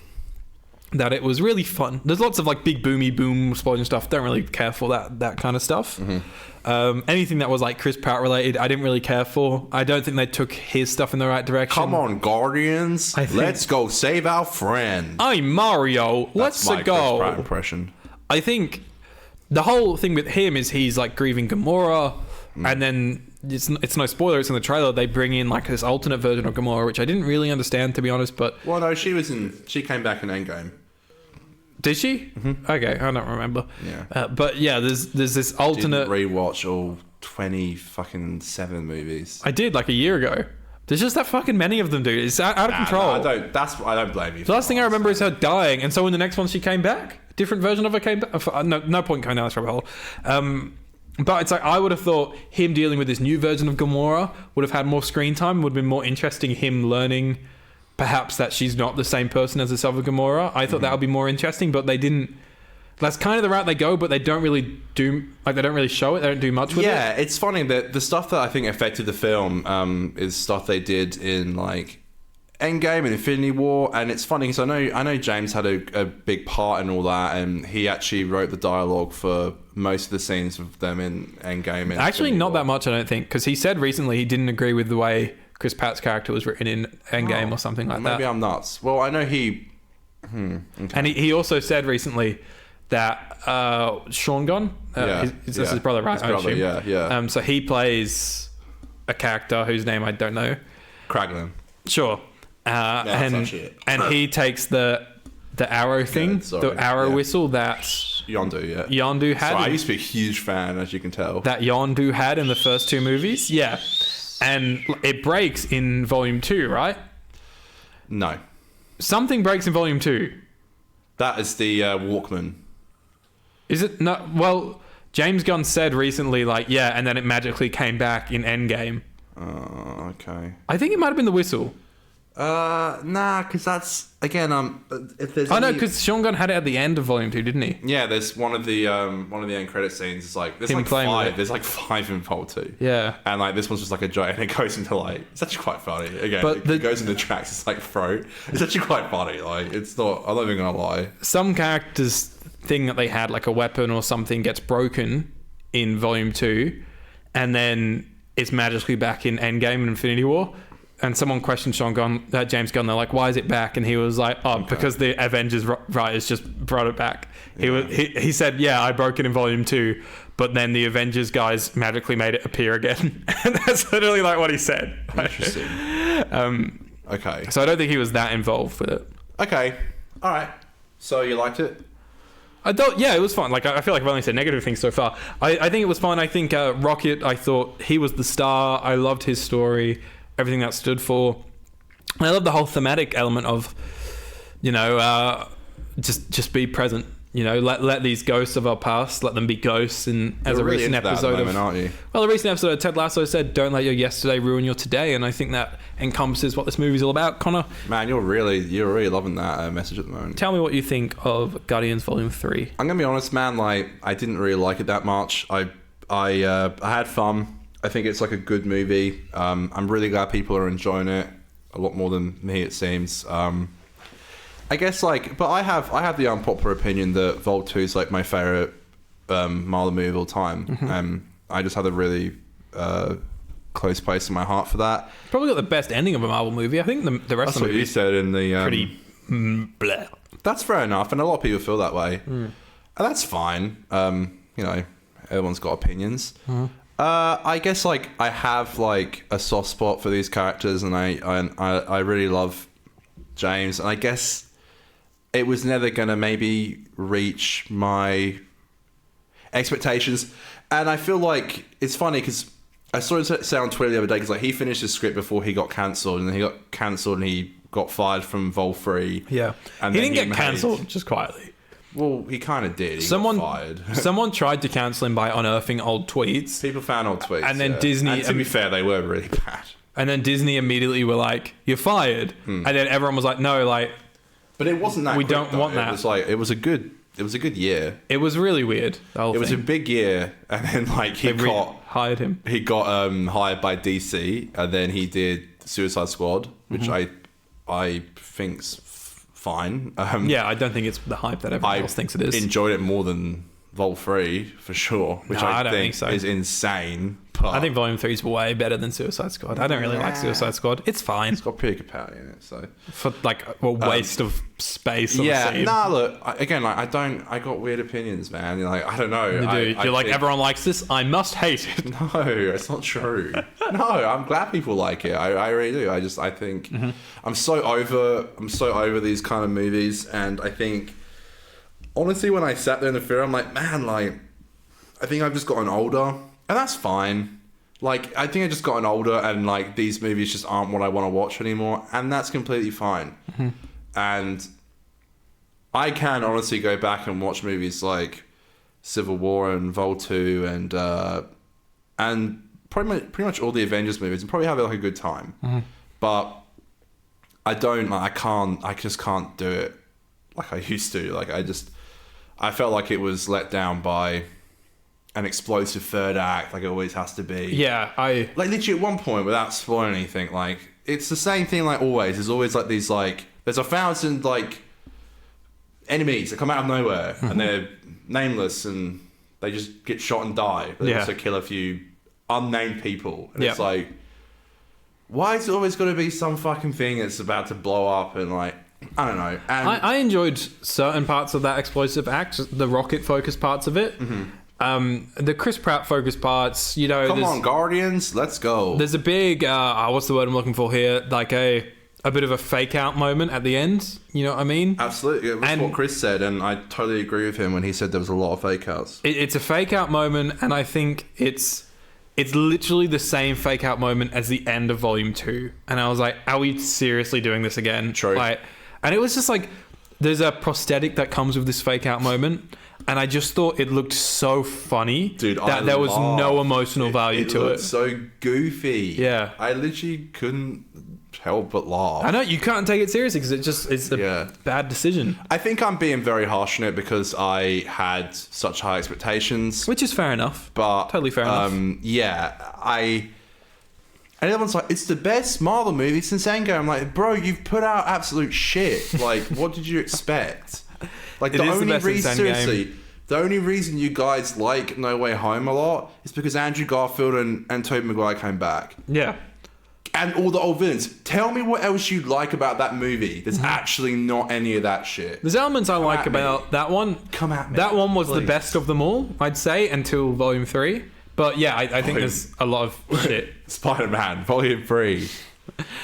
that it was really fun. There's lots of like big boomy boom explosion stuff. Don't really care for that kind of stuff. Anything that was like Chris Pratt related, I didn't really care for. I don't think they took his stuff in the right direction. Come on, Guardians, let's go save our friend. I'm Mario. Let's go. That's my Chris Pratt impression. I think the whole thing with him is he's like grieving Gamora, and then it's no spoiler. It's in the trailer. They bring in like this alternate version of Gamora, which I didn't really understand, to be honest. But no, she came back in Endgame. Did she? Okay, I don't remember. Yeah. But yeah, there's this alternate. Didn't rewatch all 27 movies. I did like a year ago. There's just that fucking many of them, dude. It's out of control. No, I don't blame you. The last thing I remember is her dying, and so in the next one she came back. A different version of her came back. No point going down this rabbit hole. But it's like I would have thought him dealing with this new version of Gamora would have had more screen time. Would have been more interesting. Him learning. Perhaps that she's not the same person as the other Gamora. I thought that would be more interesting, but they didn't. That's kind of the route they go, but they don't really do. Like they don't really show it. They don't do much with it. Yeah, it's funny that the stuff that I think affected the film is stuff they did in like Endgame and Infinity War, and it's funny because I know James had a big part in all that, and he actually wrote the dialogue for most of the scenes of them in Endgame. And Actually, not that much, I don't think, because he said recently he didn't agree with the way Chris Pratt's character was written in Endgame or something like that. Maybe I'm nuts. Well, I know he... Okay. And he also said recently that Sean Gunn, his brother, right? His brother, yeah. So he plays a character whose name I don't know. Kraglin. Sure. And he takes the arrow thing, the arrow whistle that Yondu had. I used to be a huge fan, as you can tell. That Yondu had in the first two movies, yeah. And it breaks in Volume 2, right? No. Something breaks in Volume 2. That is the Walkman. Is it? No. Well, James Gunn said recently, and then it magically came back in Endgame. Oh, okay. I think it might have been the whistle. Nah, because that's again. If there's no, because Sean Gunn had it at the end of Volume 2, didn't he? Yeah, there's one of the end credit scenes. It's like there's five. There's 5 in Volume 2. Yeah, and this one's just a joke, and it goes into it's actually quite funny. Again, but it goes into tracks. It's throat. It's actually quite funny. It's not. I'm not even gonna lie. Some characters' thing that they had, like a weapon or something, gets broken in Volume 2, and then it's magically back in Endgame and Infinity War. And someone questioned James Gunn. They're like, "Why is it back?" And he was like, because the Avengers writers just brought it back." He said, "Yeah, I broke it in Volume 2, but then the Avengers guys magically made it appear again." And that's literally what he said. Interesting. Okay. So I don't think he was that involved with it. Okay. All right. So you liked it? I don't. Yeah, it was fun. I feel like I've only said negative things so far. I think it was fun. I think Rocket. I thought he was the star. I loved his story. Everything that stood for. And I love the whole thematic element of, just be present. Let these ghosts of our past, let them be ghosts. And as a recent episode aren't you? Well, a recent episode of Ted Lasso said, "Don't let your yesterday ruin your today." And I think that encompasses what this movie's all about. Connor, man, you're really loving that message at the moment. Tell me what you think of Guardians Volume 3. I'm gonna be honest, man. I didn't really like it that much. I had fun. I think it's a good movie. I'm really glad people are enjoying it a lot more than me, it seems. I guess but I have the unpopular opinion that Vol 2 is my favorite Marvel movie of all time. Mm-hmm. I just had a really close place in my heart for that. Probably got the best ending of a Marvel movie. I think the rest of the movie. That's what you said in the pretty blah. That's fair enough, and a lot of people feel that way, and that's fine. Everyone's got opinions. Mm-hmm. I guess I have a soft spot for these characters, and I really love James, and I guess it was never gonna maybe reach my expectations. And I feel it's funny because I saw it say on Twitter the other day because he finished his script before he got cancelled, and then he got cancelled and he got fired from Vol 3. Yeah, and he didn't get cancelled, just quietly. Well, he kind of did. He got fired. Someone tried to cancel him by unearthing old tweets. People found old tweets. And then Disney... And to be fair, they were really bad. And then Disney immediately were like, "You're fired." And then everyone was like, "No, But it wasn't that we quick, don't want that. It was a good year. It was really weird. It was a big year. And then hired him. He got hired by DC. And then he did Suicide Squad, which I think's fine. I don't think it's the hype that everyone else thinks it is. I enjoyed it more than Vol 3 for sure, which I don't think so. Is insane. But I think Volume 3 is way better than Suicide Squad. I don't really like Suicide Squad. It's fine. It's got pretty good power in it, so for a waste of space. On the scene. Look, I got weird opinions, man. I don't know. You're everyone likes this. I must hate it. No, it's not true. No, I'm glad people like it. I really do. I think I'm so over these kind of movies, and I think honestly, when I sat there in the theater, I'm like, man, I think I've just gotten older, and that's fine. I think I've just gotten older, and these movies just aren't what I want to watch anymore, and that's completely fine. And I can honestly go back and watch movies like Civil War and Vol 2 and pretty much all the Avengers movies, and probably have a good time. But I just can't do it like I used to. I felt like it was let down by an explosive third act, it always has to be. Yeah, literally at one point, without spoiling anything, it's the same thing like always. There's always like these like there's 1,000 like enemies that come out of nowhere and they're nameless and they just get shot and die. But they also kill a few unnamed people. And it's like, why is it always got to be some fucking thing that's about to blow up and like, I don't know. And I enjoyed certain parts of that explosive act, the rocket focused parts of it. The Chris Pratt focused parts, you know. Come on, Guardians, let's go. There's a big, what's the word I'm looking for here? Like a bit of a fake out moment at the end. You know what I mean? Absolutely. That's what Chris said, and I totally agree with him when he said there was a lot of fake outs. It's a fake out moment, and I think it's literally the same fake out moment as the end of Volume 2. And I was like, are we seriously doing this again? True. Like, and it was just like, there's a prosthetic that comes with this fake out moment. And I just thought it looked so funny that there was no emotional value to it. It looked so goofy. Yeah. I literally couldn't help but laugh. I know, you can't take it seriously because it's a bad decision. I think I'm being very harsh on it because I had such high expectations. Which is fair enough. But totally fair enough. And everyone's like, it's the best Marvel movie since Endgame. I'm like, bro, you've put out absolute shit. Like, what did you expect? Like, the only reason you guys like No Way Home a lot is because Andrew Garfield and Tobey Maguire came back. Yeah. And all the old villains. Tell me what else you like about that movie. There's actually not any of that shit. There's elements I like about that one. Come at me. That one was the best of them all, I'd say, until Volume 3. But yeah, I think there's a lot of shit. Spider-Man, Volume 3.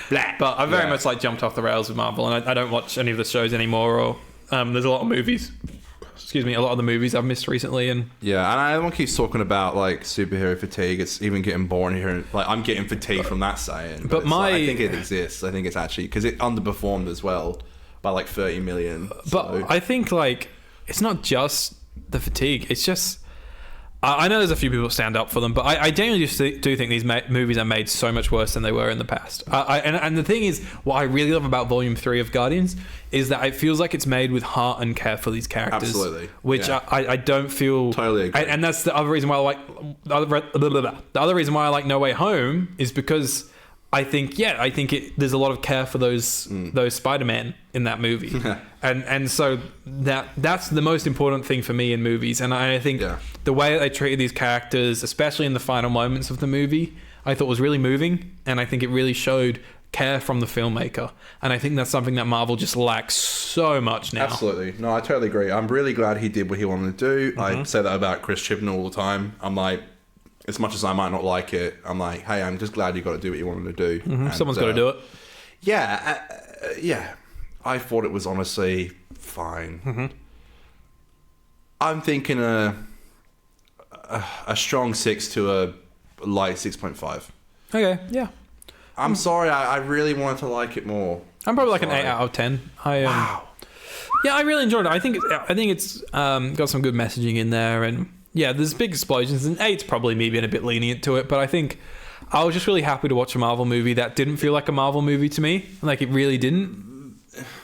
But I very much like jumped off the rails with Marvel, and I don't watch any of the shows anymore. Or there's a lot of movies. A lot of the movies I've missed recently, and and everyone keeps talking about like superhero fatigue. It's even getting boring here. Like I'm getting fatigue from that saying. But I think it exists. I think it's actually because it underperformed as well by like 30 million. But I think like it's not just the fatigue. It's just I know there's a few people that stand up for them, but I genuinely just do think these movies are made so much worse than they were in the past. And the thing is, what I really love about Volume 3 of Guardians is that it feels like it's made with heart and care for these characters. Absolutely. Which I don't feel... Totally agree. And that's the other reason why I like... The other reason why I like No Way Home is because I think there's a lot of care for those Spider-Man in that movie. And so that's the most important thing for me in movies. And I think the way that they treated these characters, especially in the final moments of the movie, I thought was really moving. And I think it really showed care from the filmmaker. And I think that's something that Marvel just lacks so much now. Absolutely. No, I totally agree. I'm really glad he did what he wanted to do. I say that about Chris Chibnall all the time. I'm like, as much as I might not like it, I'm like, hey, I'm just glad you got to do what you wanted to do. And, someone's got to do it. Yeah. I thought it was honestly fine. I'm thinking a strong 6 to a light 6.5. Okay, yeah. I'm sorry, I really wanted to like it more. I'm probably like an 8 out of 10. Wow. Yeah, I really enjoyed it. I think it's got some good messaging in there, and yeah, there's big explosions, and 8's probably me being a bit lenient to it, but I think I was just really happy to watch a Marvel movie that didn't feel like a Marvel movie to me. Like, it really didn't.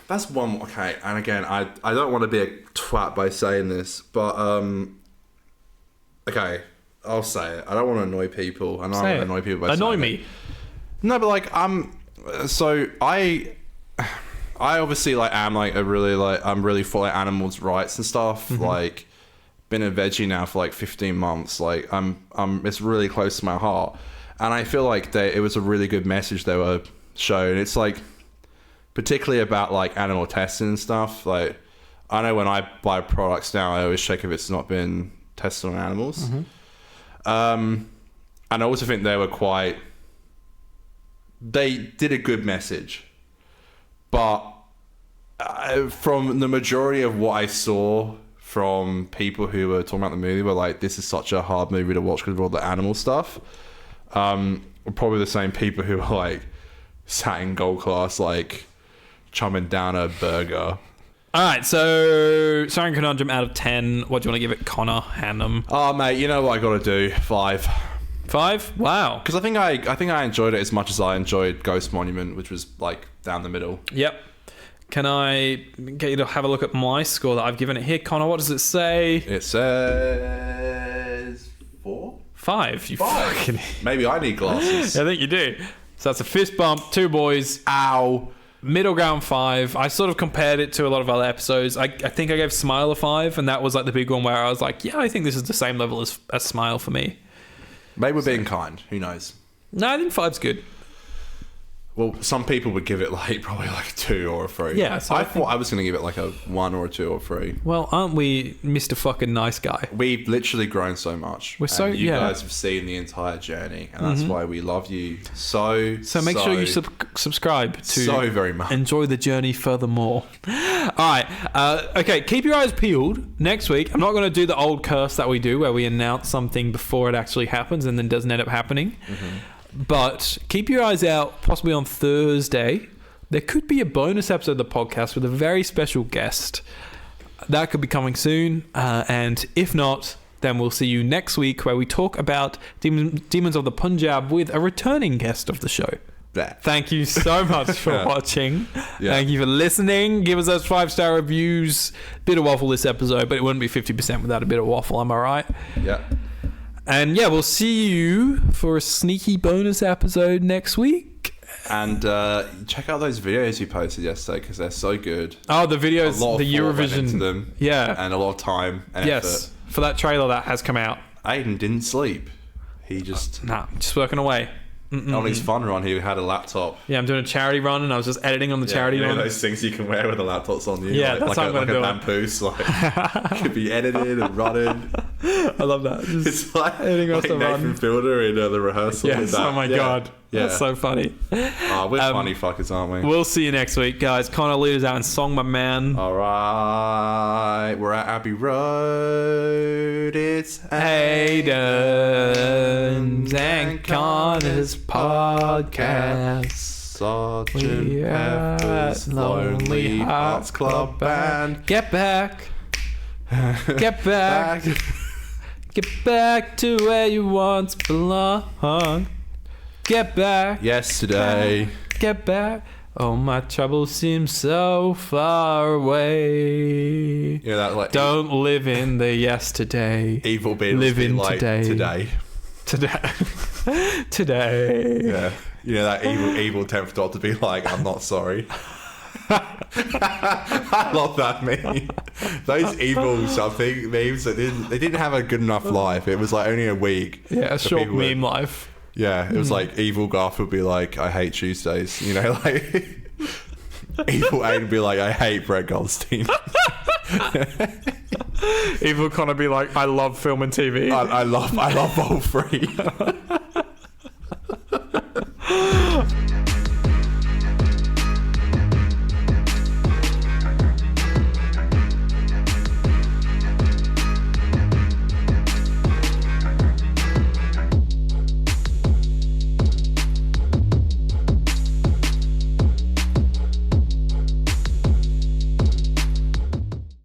That's one... Okay, and again, I don't want to be a twat by saying this, but... Okay, I'll say it. I don't want to annoy people. I know I annoy people by annoy saying me. It. No, but like, so I obviously like am like a really like... I'm really for like animals' rights and stuff. Like, been a veggie now for like 15 months. Like, it's really close to my heart. And I feel like it was a really good message they were showing. It's like... particularly about like animal testing and stuff. Like, I know when I buy products now, I always check if it's not been tested on animals. And I also think they did a good message, but from the majority of what I saw from people who were talking about the movie were like, this is such a hard movie to watch because of all the animal stuff. Probably the same people who were like sat in gold class, like chumming down a burger. All right, so Tsuranga Conundrum out of 10. What do you want to give it, Connor Hannum? Oh, mate, you know what I got to do? 5. 5? Wow. Because I think I enjoyed it as much as I enjoyed Ghost Monument, which was like down the middle. Yep. Can I get you to have a look at my score that I've given it here, Connor? What does it say? It says 4. 5. You 5. fucking... Maybe I need glasses. I think you do. So that's a fist bump, 2 boys. Ow. Middle ground 5. I sort of compared it to a lot of other episodes. I think I gave Smile a 5, and that was like the big one where I was like, yeah, I think this is the same level as Smile for me. Maybe we're being kind. Who knows? No, I think 5's good. Well, some people would give it probably a 2 or a 3. Yeah, so I thought I was going to give it a 1 or a 2 or 3. Well, aren't we Mr. fucking nice guy? We've literally grown so much. You guys have seen the entire journey, and that's why we love you so make sure you subscribe to so very much. Enjoy the journey furthermore. All right. Okay, keep your eyes peeled. Next week, I'm not going to do the old curse that we do where we announce something before it actually happens and then doesn't end up happening. But keep your eyes out, possibly on Thursday. There could be a bonus episode of the podcast with a very special guest. That could be coming soon. And if not, then we'll see you next week where we talk about Demons of the Punjab with a returning guest of the show. Yeah. Thank you so much for watching. Yeah. Thank you for listening. Give us those 5-star reviews. Bit of waffle this episode, but it wouldn't be 50% without a bit of waffle. Am I right? Yeah. And yeah, we'll see you for a sneaky bonus episode next week. And check out those videos you posted yesterday because they're so good. Oh, the videos, the Eurovision. Into them, and a lot of time and effort. For that trailer that has come out. Aidan didn't sleep. He just working away. On his fun run, he had a laptop. Yeah, I'm doing a charity run, and I was just editing on the charity run. Those things you can wear with the laptops on you. Yeah, that's how I'm going to do it. Lampoos, could be edited and running. I love that. It's like Nathan Fielder in the rehearsal. Yes, oh my god. Yeah. That's so funny. We're funny fuckers, aren't we? We'll see you next week, guys. Connor, lead us out in song, my man. All right. We're at Abbey Road. It's Aidan's and Connor's podcast. Sergeant Pepper's Lonely Hearts Club Band. Get back. Get back. Get back to where you once belonged. Get back. Yesterday. Get back. Oh, my troubles seem so far away. Yeah, that don't live in the yesterday. Evil Beatles. Live in today. Today. Yeah. You know that evil 10th Doctor be like, I'm not sorry. I love that meme. Those evil something memes that they didn't have a good enough life. It was only a week. Yeah, a short meme life. Yeah, it was evil Garth would be like, I hate Tuesdays. Evil Aidan would be like, I hate Brett Goldstein. Evil Connor be like, I love film and TV. I love all three.